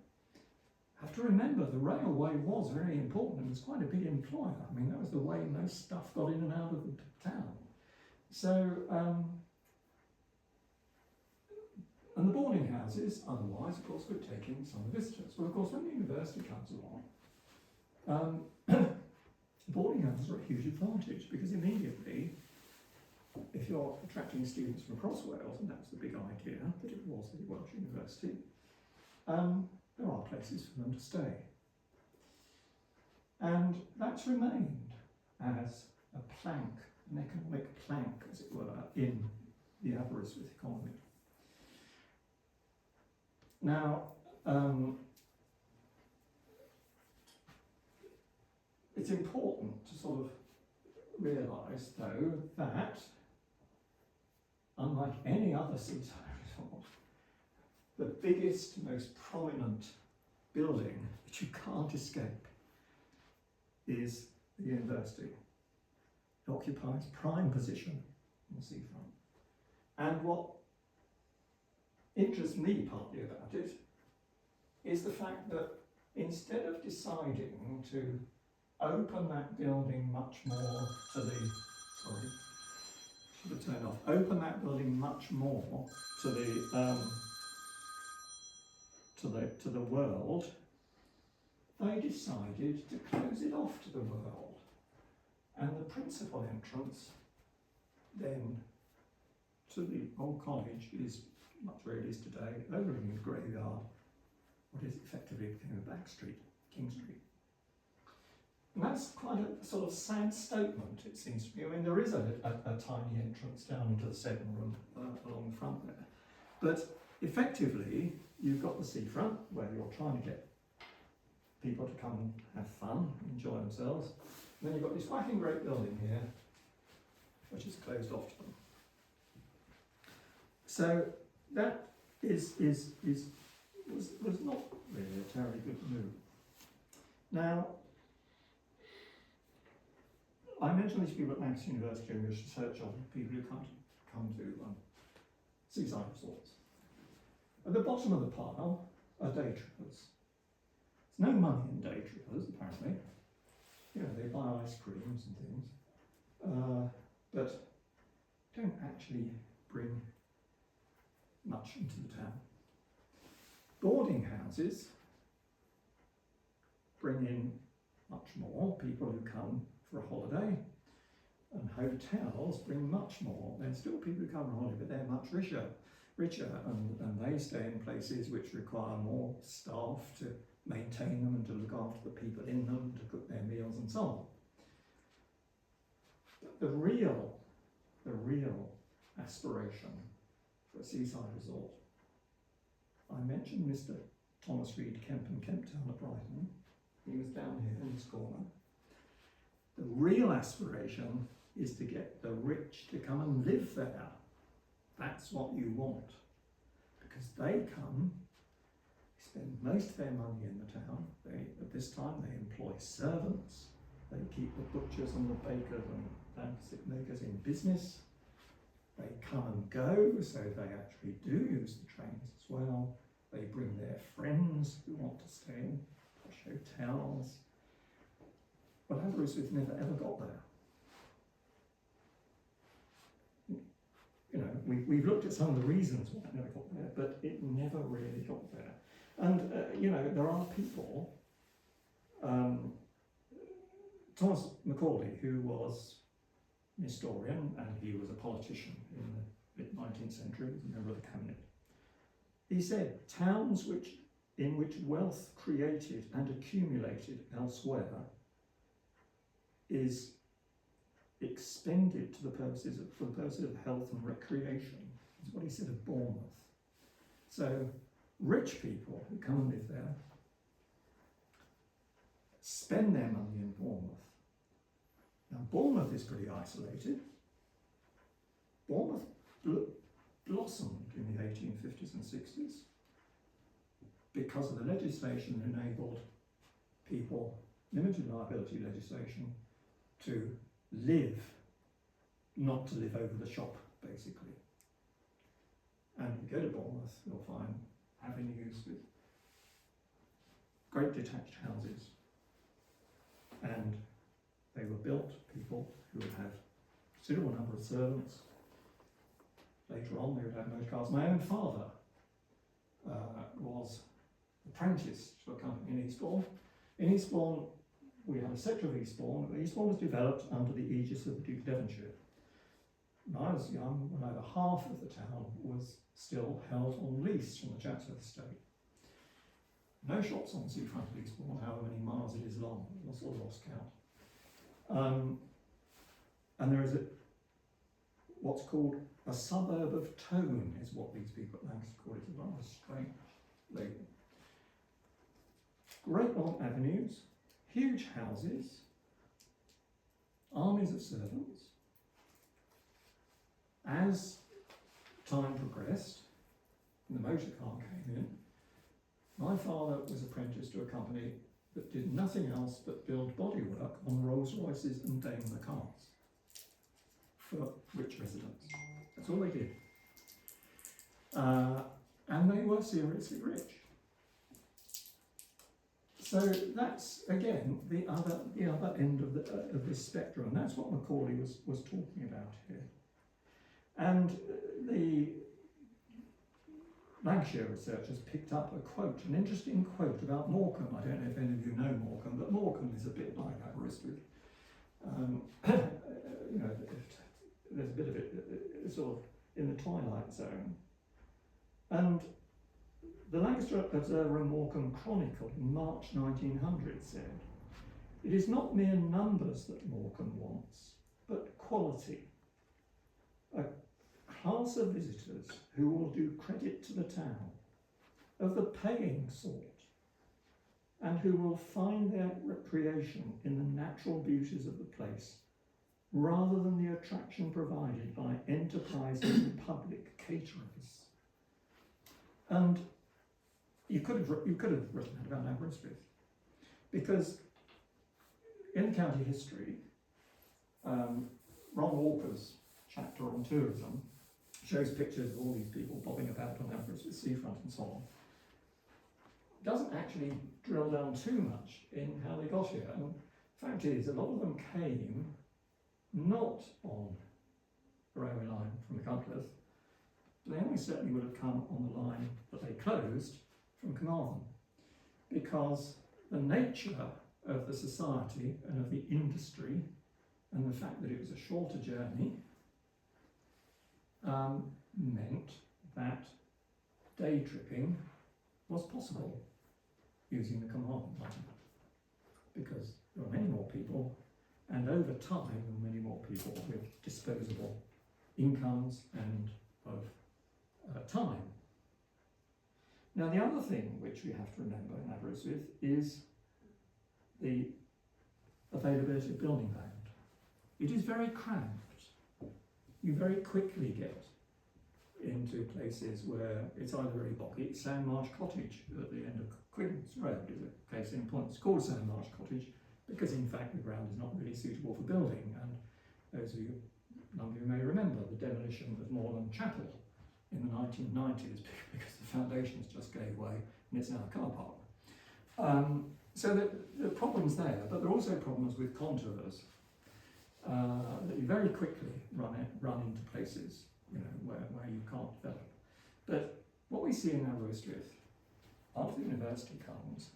Have to remember the railway was very important and was quite a big employer. I mean, that was the way most stuff got in and out of the town. So, and the boarding houses, otherwise, of course, were taking some visitors. Well, of course, when the university comes along, boarding houses are a huge advantage because immediately, if you're attracting students from across Wales, and that's the big idea that it was at Welsh University, there are places for them to stay. And that's remained as a plank, an economic plank, as it were, in the Aberystwyth economy. Now, it's important to sort of realise, though, that unlike any other seaside resort, the biggest, most prominent building that you can't escape is the university. It occupies prime position in the seafront. And what interests me partly about it is the fact that instead of deciding to open that building much more to the, sorry, should have turned off, open that building much more to the to the world, they decided to close it off to the world. And the principal entrance then to the old college is much where it is today, overlooking the graveyard, what is effectively became a back street, King Street. And that's quite a sort of sad statement, it seems to me. I mean, there is a tiny entrance down into the second room along the front there. But effectively, you've got the seafront where you're trying to get people to come and have fun, enjoy themselves. And then you've got this whacking great building here, which is closed off to them. So that was not really a terribly good move. Now, I mentioned these people at Manchester University and this research on people who come to seaside resorts. At the bottom of the pile are day trippers. There's no money in day trippers, apparently. You know, they buy ice creams and things, but don't actually bring much into the town. Boarding houses bring in much more people who come for a holiday, and hotels bring much more. There's still people who come on holiday, but they're much richer, and they stay in places which require more staff to maintain them and to look after the people in them, to cook their meals and so on. But the real aspiration for a seaside resort, I mentioned Mr. Thomas Reed Kemp and Kemp Town at Brighton. He was down here in this corner. The real aspiration is to get the rich to come and live there. That's what you want. Because they come, spend most of their money in the town. At this time, they employ servants. They keep the butchers and the bakers and fantastic makers in business. They come and go, so they actually do use the trains as well. They bring their friends who want to stay in posh hotels. But Aberystwyth never ever got there. You know, we've looked at some of the reasons why it never got there, but it never really got there. And, you know, there are people, Thomas Macaulay, who was an historian, and he was a politician in the mid-19th century, he was a member of the cabinet. He said, towns in which wealth created and accumulated elsewhere is expended for the purposes of health and recreation, is what he said of Bournemouth. So rich people who come and live there spend their money in Bournemouth. Now Bournemouth is pretty isolated. Bournemouth blossomed in the 1850s and 60s because of the legislation that enabled people, limited liability legislation, to live, not to live over the shop, basically. And if you go to Bournemouth, you'll find avenues with great detached houses. And they were built, people who would have a considerable number of servants. Later on, they would have motor cars. My own father was apprenticed to a company in Eastbourne. In Eastbourne, we had a sector of Eastbourne. Eastbourne was developed under the aegis of the Duke of Devonshire. When I was young, when over half of the town was still held on lease from the Chatsworth estate. No shops on the seafront of Eastbourne, however many miles it is long, I sort of lost count. And there is what's called a suburb of Tone, is what these people at Lancaster call it. It's a rather strange label. Great long avenues, huge houses, armies of servants. As time progressed, and the motor car came in, my father was apprenticed to a company that did nothing else but build bodywork on Rolls Royces and Daimler cars for rich residents. That's all they did. And they were seriously rich. So that's, again, the other end of this spectrum, and that's what Macaulay was talking about here. And the Lancashire researchers picked up a quote, an interesting quote about Morecambe. I don't know if any of you know Morecambe, but Morecambe is a bit like Aberystwyth. You know, there's a bit of it sort of in the twilight zone. And the Lancaster Observer and Morecambe Chronicle in March 1900 said, "It is not mere numbers that Morecambe wants, but quality. A class of visitors who will do credit to the town, of the paying sort, and who will find their recreation in the natural beauties of the place, rather than the attraction provided by enterprising public caterers." And you could have written that about Aberystwyth, because in county history, Ron Walker's chapter on tourism shows pictures of all these people bobbing about on Aberystwyth seafront and so on. Doesn't actually drill down too much in how they got here. And the fact is, a lot of them came not on the railway line from the Cutcliffe, but they almost certainly would have come on the line that they closed from Carmarthen, because the nature of the society and of the industry and the fact that it was a shorter journey meant that day tripping was possible using the Carmarthen line, because there were many more people, and over time there were many more people with disposable incomes and of time. Now, the other thing which we have to remember in Aberystwyth is the availability of building land. It is very cramped. You very quickly get into places where it's either very boggy. Sandmarsh Cottage at the end of Queen's Road is a case in point. It's called Sandmarsh Cottage because, in fact, the ground is not really suitable for building. And those of you, none of you may remember the demolition of Moorland Chapel in the 1990s because the foundations just gave way and it's now a car park. So there are problems there, but there are also problems with contours that you very quickly run into places, you know, where you can't develop. But what we see in Aberystwyth, after the university comes,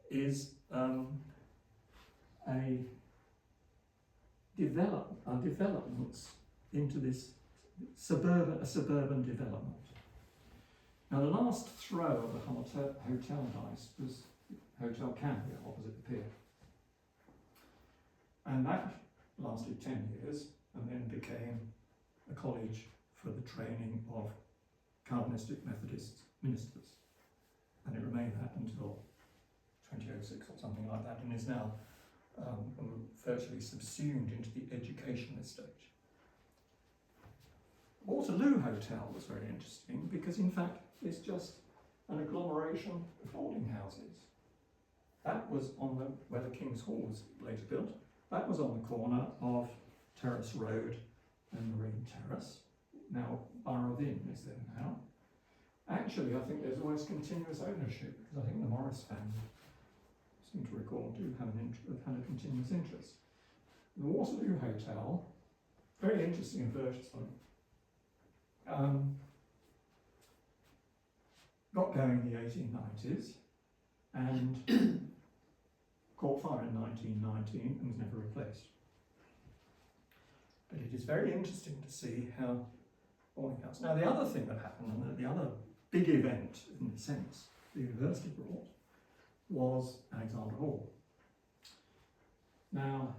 is developments into this suburban development. Now, the last throw of the hotel dice was Hotel Cambria opposite the pier. And that lasted 10 years and then became a college for the training of Calvinistic Methodist ministers. And it remained that until 2006 or something like that, and is now virtually subsumed into the education estate. Waterloo Hotel was very interesting because, in fact, it's just an agglomeration of boarding houses. That was where the King's Hall was later built. That was on the corner of Terrace Road and Marine Terrace. now Borough of Inn is there now. Actually, I think there's always continuous ownership, because I think the Morris family, I seem to recall, do have have had a continuous interest. The Waterloo Hotel, very interesting advertisement, got going in the 1890s and caught fire in 1919 and was never replaced. But it is very interesting to see how boarding house. Now, the other thing that happened, and the other big event, in a sense, the university brought, was Alexandra Hall. Now,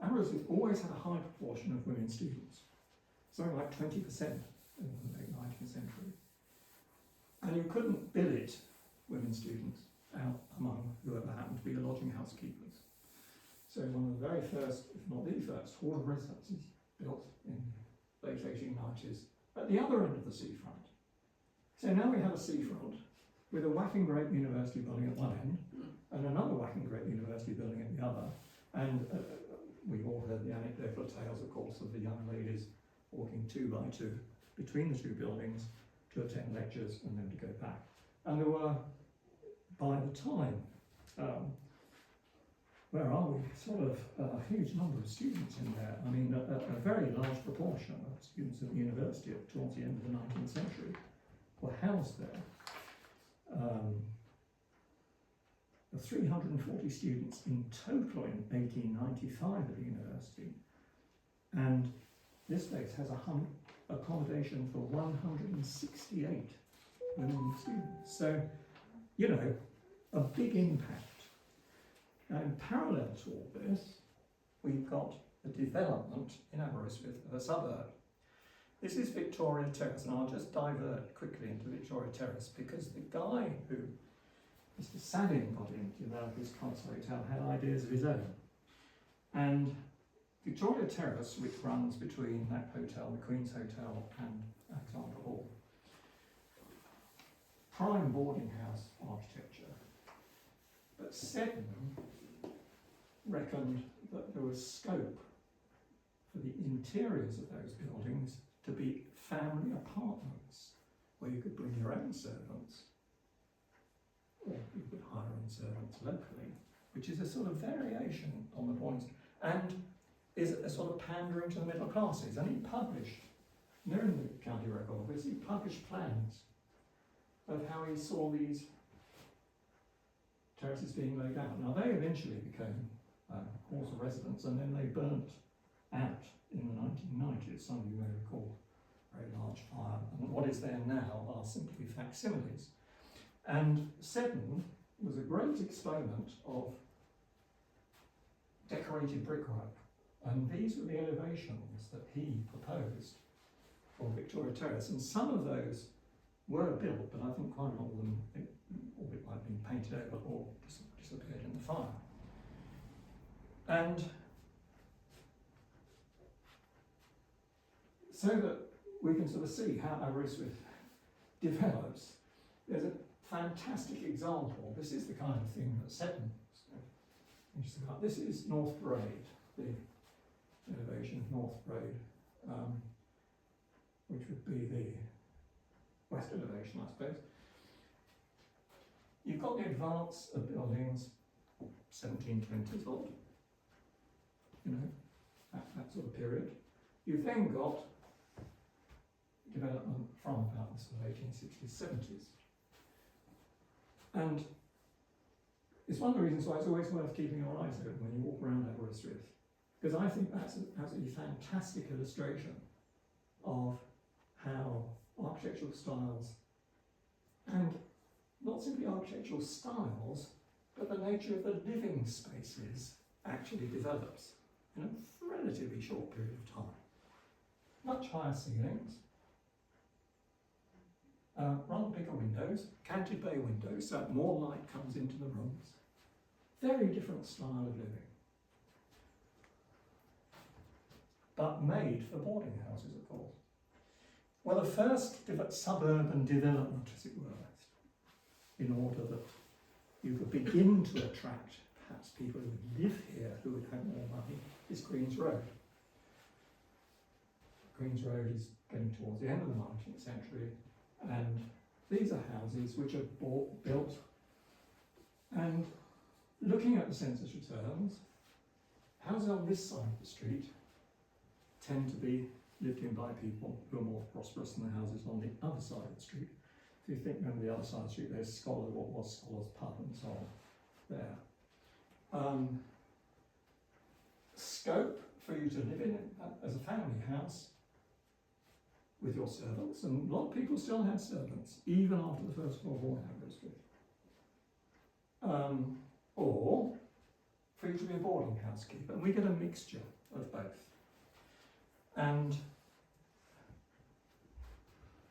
Aberystwyth always had a high proportion of women students, something like 20% in the late 19th century. And you couldn't billet women students out among whoever happened to be the lodging house keepers. So one of the very first, if not the first, hall of residences built in the late 1890s at the other end of the seafront. So now we have a seafront with a whacking great university building at one end and another whacking great university building at the other. And we've all heard the anecdotal tales, of course, of the young ladies walking 2 by 2 between the two buildings to attend lectures and then to go back. And there were, by the time, where are we, sort of a huge number of students in there. I mean, a very large proportion of students at the university towards the end of the 19th century were housed there. There were 340 students in total in 1895 at the university, and this place has accommodation for 168 women students. So, you know, a big impact. Now, in parallel to all this, we've got the development in Aberystwyth of a suburb. This is Victoria Terrace, and I'll just divert quickly into Victoria Terrace because the guy who Mr. Sadding got in to develop his Cross Hotel had ideas of his own. And Victoria Terrace, which runs between that hotel, the Queen's Hotel, and Alexandra Hall, prime boarding house architecture. But Seddon reckoned that there was scope for the interiors of those buildings to be family apartments where you could bring your own servants or you could hire in servants locally, which is a sort of variation on the point and is a sort of pandering to the middle classes. And he published, they're in the county record office, he published plans of how he saw these terraces being laid out. Now they eventually became halls of residence and then they burnt out in the 1990s. Some of you may recall a very large fire, and what is there now are simply facsimiles. And Seddon was a great exponent of decorated brickwork, and these were the elevations that he proposed for Victoria Terrace, and some of those were built, but I think quite a lot of them, all it might have been painted over or disappeared in the fire. And so that we can sort of see how Aberystwyth develops, there's a fantastic example. This is the kind of thing that Seddon was interested about. This is North Parade, the elevation of North Parade, which would be the west elevation, I suppose. You've got the advance of buildings, 1720s odd, you know, that sort of period. You've then got development from about the sort of 1860s, 70s. And it's one of the reasons why it's always worth keeping your eyes open when you walk around Aberystwyth, because I think that's an absolutely fantastic illustration of how architectural styles, and not simply architectural styles, but the nature of the living spaces actually develops in a relatively short period of time. Much higher ceilings, rather bigger windows, canted bay windows, so that more light comes into the rooms. Very different style of living. But made for boarding houses, of course. Well, the first suburban development, as it were, in order that you could begin to attract perhaps people who would live here, who would have more money, is Queen's Road. Queen's Road is getting towards the end of the 19th century, and these are houses which are built, and looking at the census returns, houses on this side of the street tend to be lived in by people who are more prosperous than the houses on the other side of the street. If you think on the other side of the street, there's what was Scholars Pub and so on there. Scope for you to live in as a family house with your servants, and a lot of people still have servants, even after the First World War in Aberystwyth. Or for you to be a boarding house keeper, and we get a mixture of both. And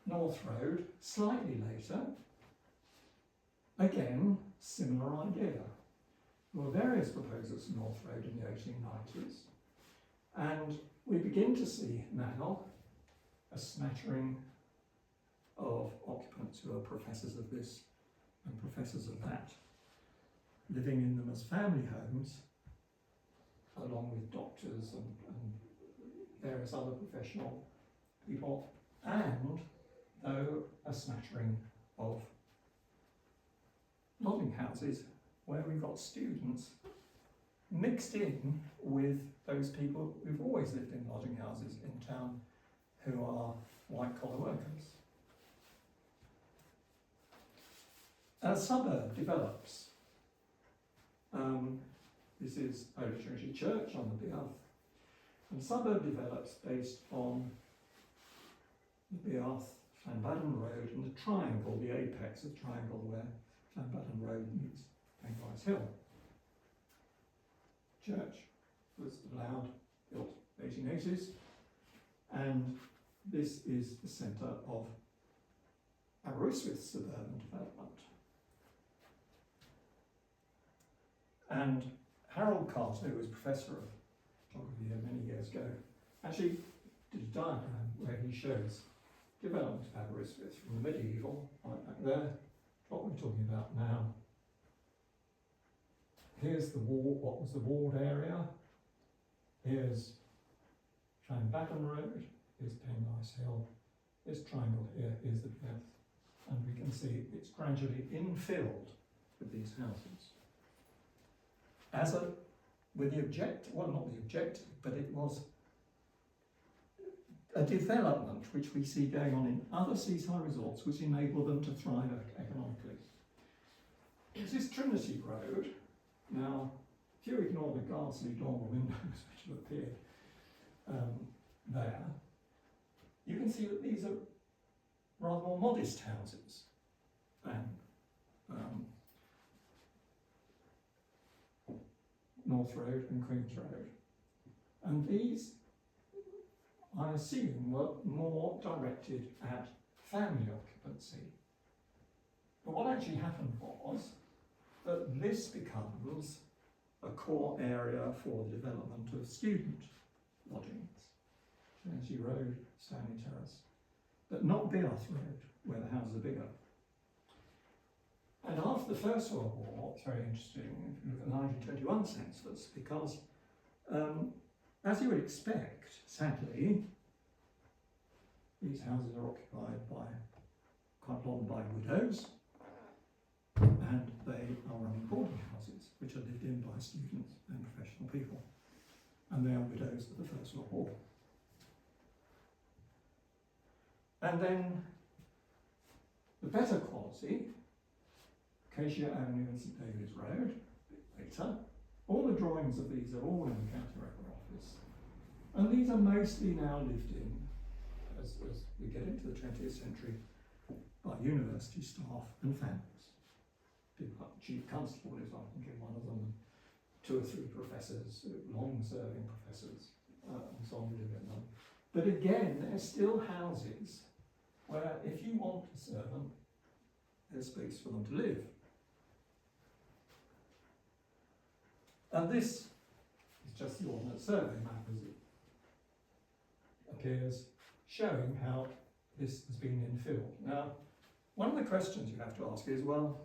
North Road, slightly later, again, similar idea. There were various proposals for North Road in the 1890s, and we begin to see now a smattering of occupants who are professors of this and professors of that, living in them as family homes, along with doctors and various other professional people, and though a smattering of lodging houses where we've got students mixed in with those people who've always lived in lodging houses in town who are white-collar workers. A suburb develops. This is Holy Trinity Church on the Bearth. And a suburb develops based on the Bearth, Llanafan Road and the triangle, the apex of the triangle where Llanafan Road meets Penguys Hill. Church was allowed, built 1880s, and this is the centre of Aberystwyth suburban development. And Harold Carter, who was professor of geography here many years ago, actually did a diagram where he shows development of Aberystwyth from the medieval, right back there, what we're talking about now. Here's the wall, what was the walled area. Here's Llanafan Road, here's Penguys Hill, this triangle here is the Bearth, and we can see it's gradually infilled with these houses. With the objective, well, not the objective, but it was a development which we see going on in other seaside resorts which enable them to thrive economically. This is Trinity Road. Now, if you ignore the ghastly dormer windows which have appeared there, you can see that these are rather more modest houses than North Road and Queen's Road. And these, I assume, were more directed at family occupancy. But what actually happened was that this becomes a core area for the development of student lodgings. Trinity Road, Stanley Terrace, but not Bearth Road, where the houses are bigger. And after the First World War, it's very interesting if you look at the 1921 census, because as you would expect, sadly, these houses are occupied by quite a lot by widows, and they are running boarding houses, which are lived in by students and professional people. And they are widows of the First World War. And then the better quality, Acacia Avenue and St David's Road, a bit later. All the drawings of these are all in the County Record Office. And these are mostly now lived in, as we get into the 20th century, by university staff and families. People like the Chief Constable is, I think, in one of them, 2 or 3 professors, long-serving professors, and so on live in them. But again, they're still houses where if you want a servant, there's space for them to live. And this is just the ordnance survey map as it appears, showing how this has been infilled. Now, one of the questions you have to ask is, well,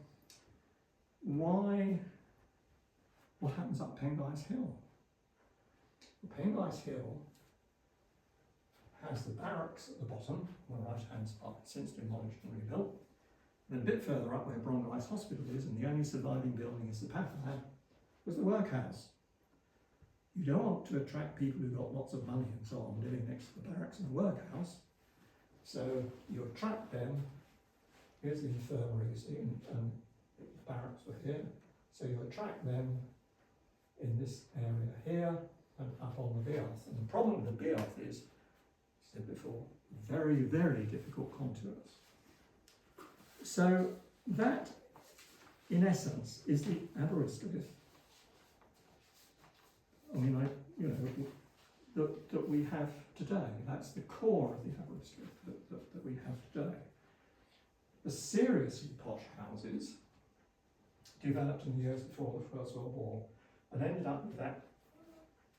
what happens up Penguys Hill? Well, Penguys Hill has the barracks at the bottom, on the right-hand side, since demolished and rebuilt. And then a bit further up where Brongrice Hospital is, and the only surviving building is the Pathad, was the workhouse. You don't want to attract people who've got lots of money and so on living next to the barracks and the workhouse. So you attract them. Here's the infirmary, you see, and the barracks were here. So you attract them in this area here and up on the Bearth. And the problem with the Bearth is, I said before, very, very difficult contours. So that, in essence, is the Aberystwyth. I mean, that we have today. That's the core of the Aberystwyth that we have today. The seriously posh houses developed in the years before the First World War and ended up with that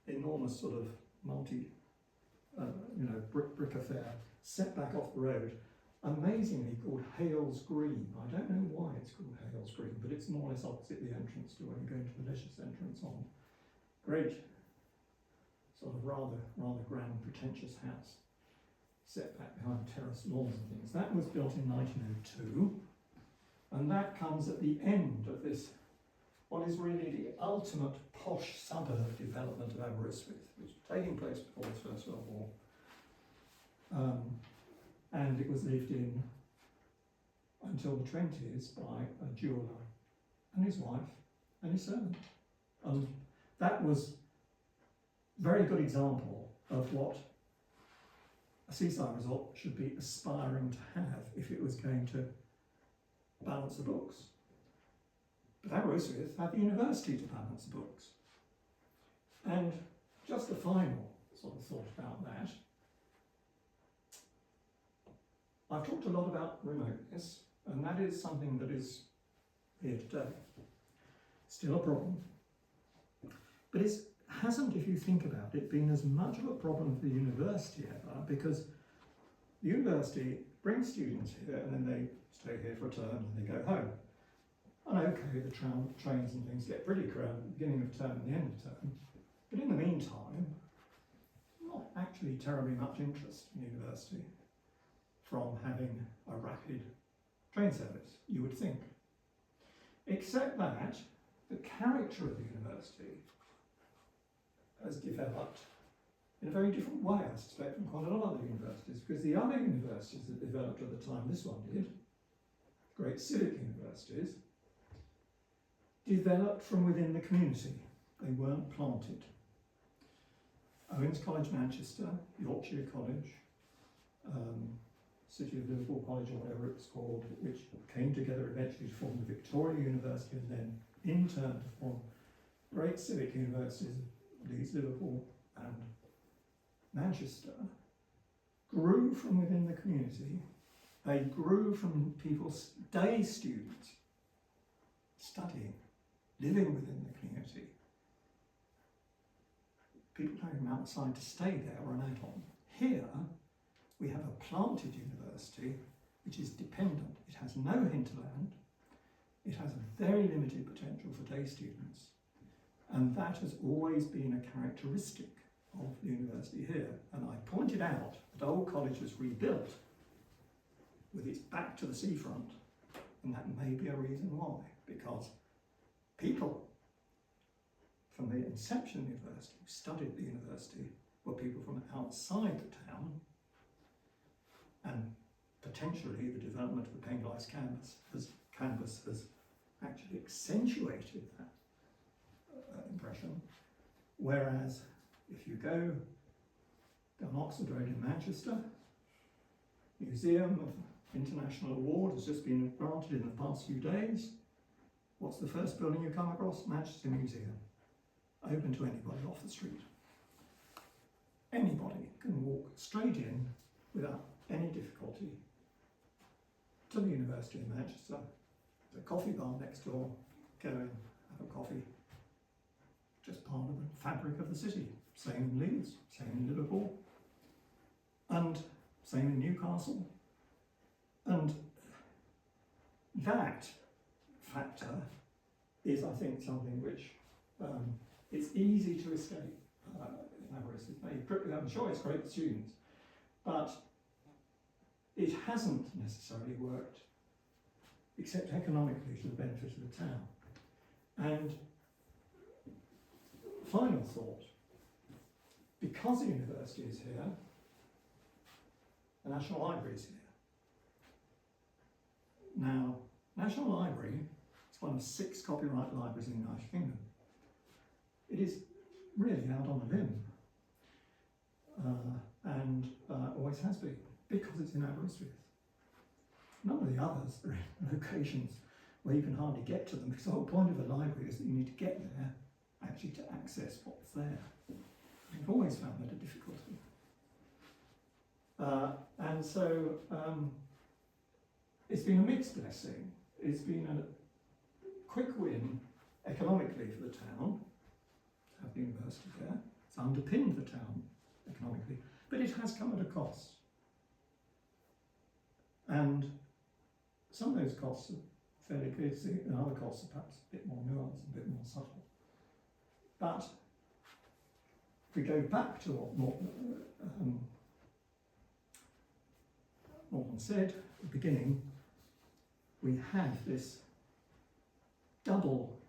enormous sort of brick affair set back off the road, amazingly called Hales Green. I don't know why it's called Hales Green, but it's more or less opposite the entrance to when you go into the leisure centre and so on. Great, sort of rather grand, pretentious house, set back behind terraced lawns and things. That was built in 1902, and that comes at the end of this, what is really the ultimate posh suburb development of Aberystwyth, which was taking place before the First World War. And it was lived in until the 20s by a jeweller and his wife and his servant. That was a very good example of what a seaside resort should be aspiring to have if it was going to balance the books. But Aberystwyth had the university to balance the books. And just a final sort of thought about that. I've talked a lot about remoteness, and that is something that is here today. Still a problem. But it hasn't, if you think about it, been as much of a problem for the university ever, because the university brings students here and then they stay here for a term and they go home. And okay, the trains and things get pretty crowded at the beginning of term and the end of term, but in the meantime, not actually terribly much interest in university from having a rapid train service, you would think. Except that the character of the university has developed in a very different way, I suspect, from quite a lot of other universities, because the other universities that developed at the time this one did, great civic universities, developed from within the community. They weren't planted. Owens College, Manchester, Yorkshire College, City of Liverpool College, or whatever it was called, which came together eventually to form the Victoria University and then in turn to form great civic universities, Leeds, Liverpool and Manchester, grew from within the community. They grew from people's day students studying, living within the community. People going from outside to stay there were an add-on. Here, we have a planted university which is dependent. It has no hinterland. It has a very limited potential for day students. And that has always been a characteristic of the university here. And I pointed out that Old College was rebuilt with its back to the seafront, and that may be a reason why, because people from the inception of the university who studied at the university were people from outside the town, and potentially the development of the Pane Glass campus has actually accentuated that impression. Whereas if you go down Oxford Road in Manchester, Museum of International Award has just been granted in the past few days. What's the first building you come across? Manchester Museum. Open to anybody off the street. Anybody can walk straight in without any difficulty to the University of Manchester. There's a coffee bar next door. Go in, have a coffee. Just part of the fabric of the city. Same in Leeds, same in Liverpool, and same in Newcastle. And that factor is, I think, something which it's easy to escape in Aberystwyth. I'm sure it's great for students, but it hasn't necessarily worked, except economically, to the benefit of the town. And final thought, because the university is here, the National Library is here. Now, National Library is one of 6 copyright libraries in the United Kingdom. It is really out on a limb, and always has been, because it's in Aberystwyth. None of the others are in locations where you can hardly get to them, because the whole point of a library is that you need to get there actually to access what's there. I've always found that a difficulty. And so it's been a mixed blessing. It's been a quick win economically for the town to have the university there. It's underpinned the town economically, but it has come at a cost. And some of those costs are fairly clear to see, and other costs are perhaps a bit more nuanced, a bit more subtle. But if we go back to what Morgan said at the beginning, we have this double,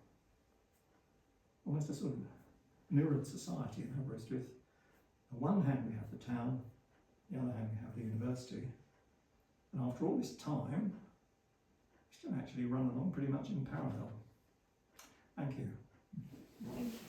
almost a sort of mirrored society in Aberystwyth. On one hand we have the town, on the other hand we have the university. And after all this time, we still actually run along pretty much in parallel. Thank you. Thank you.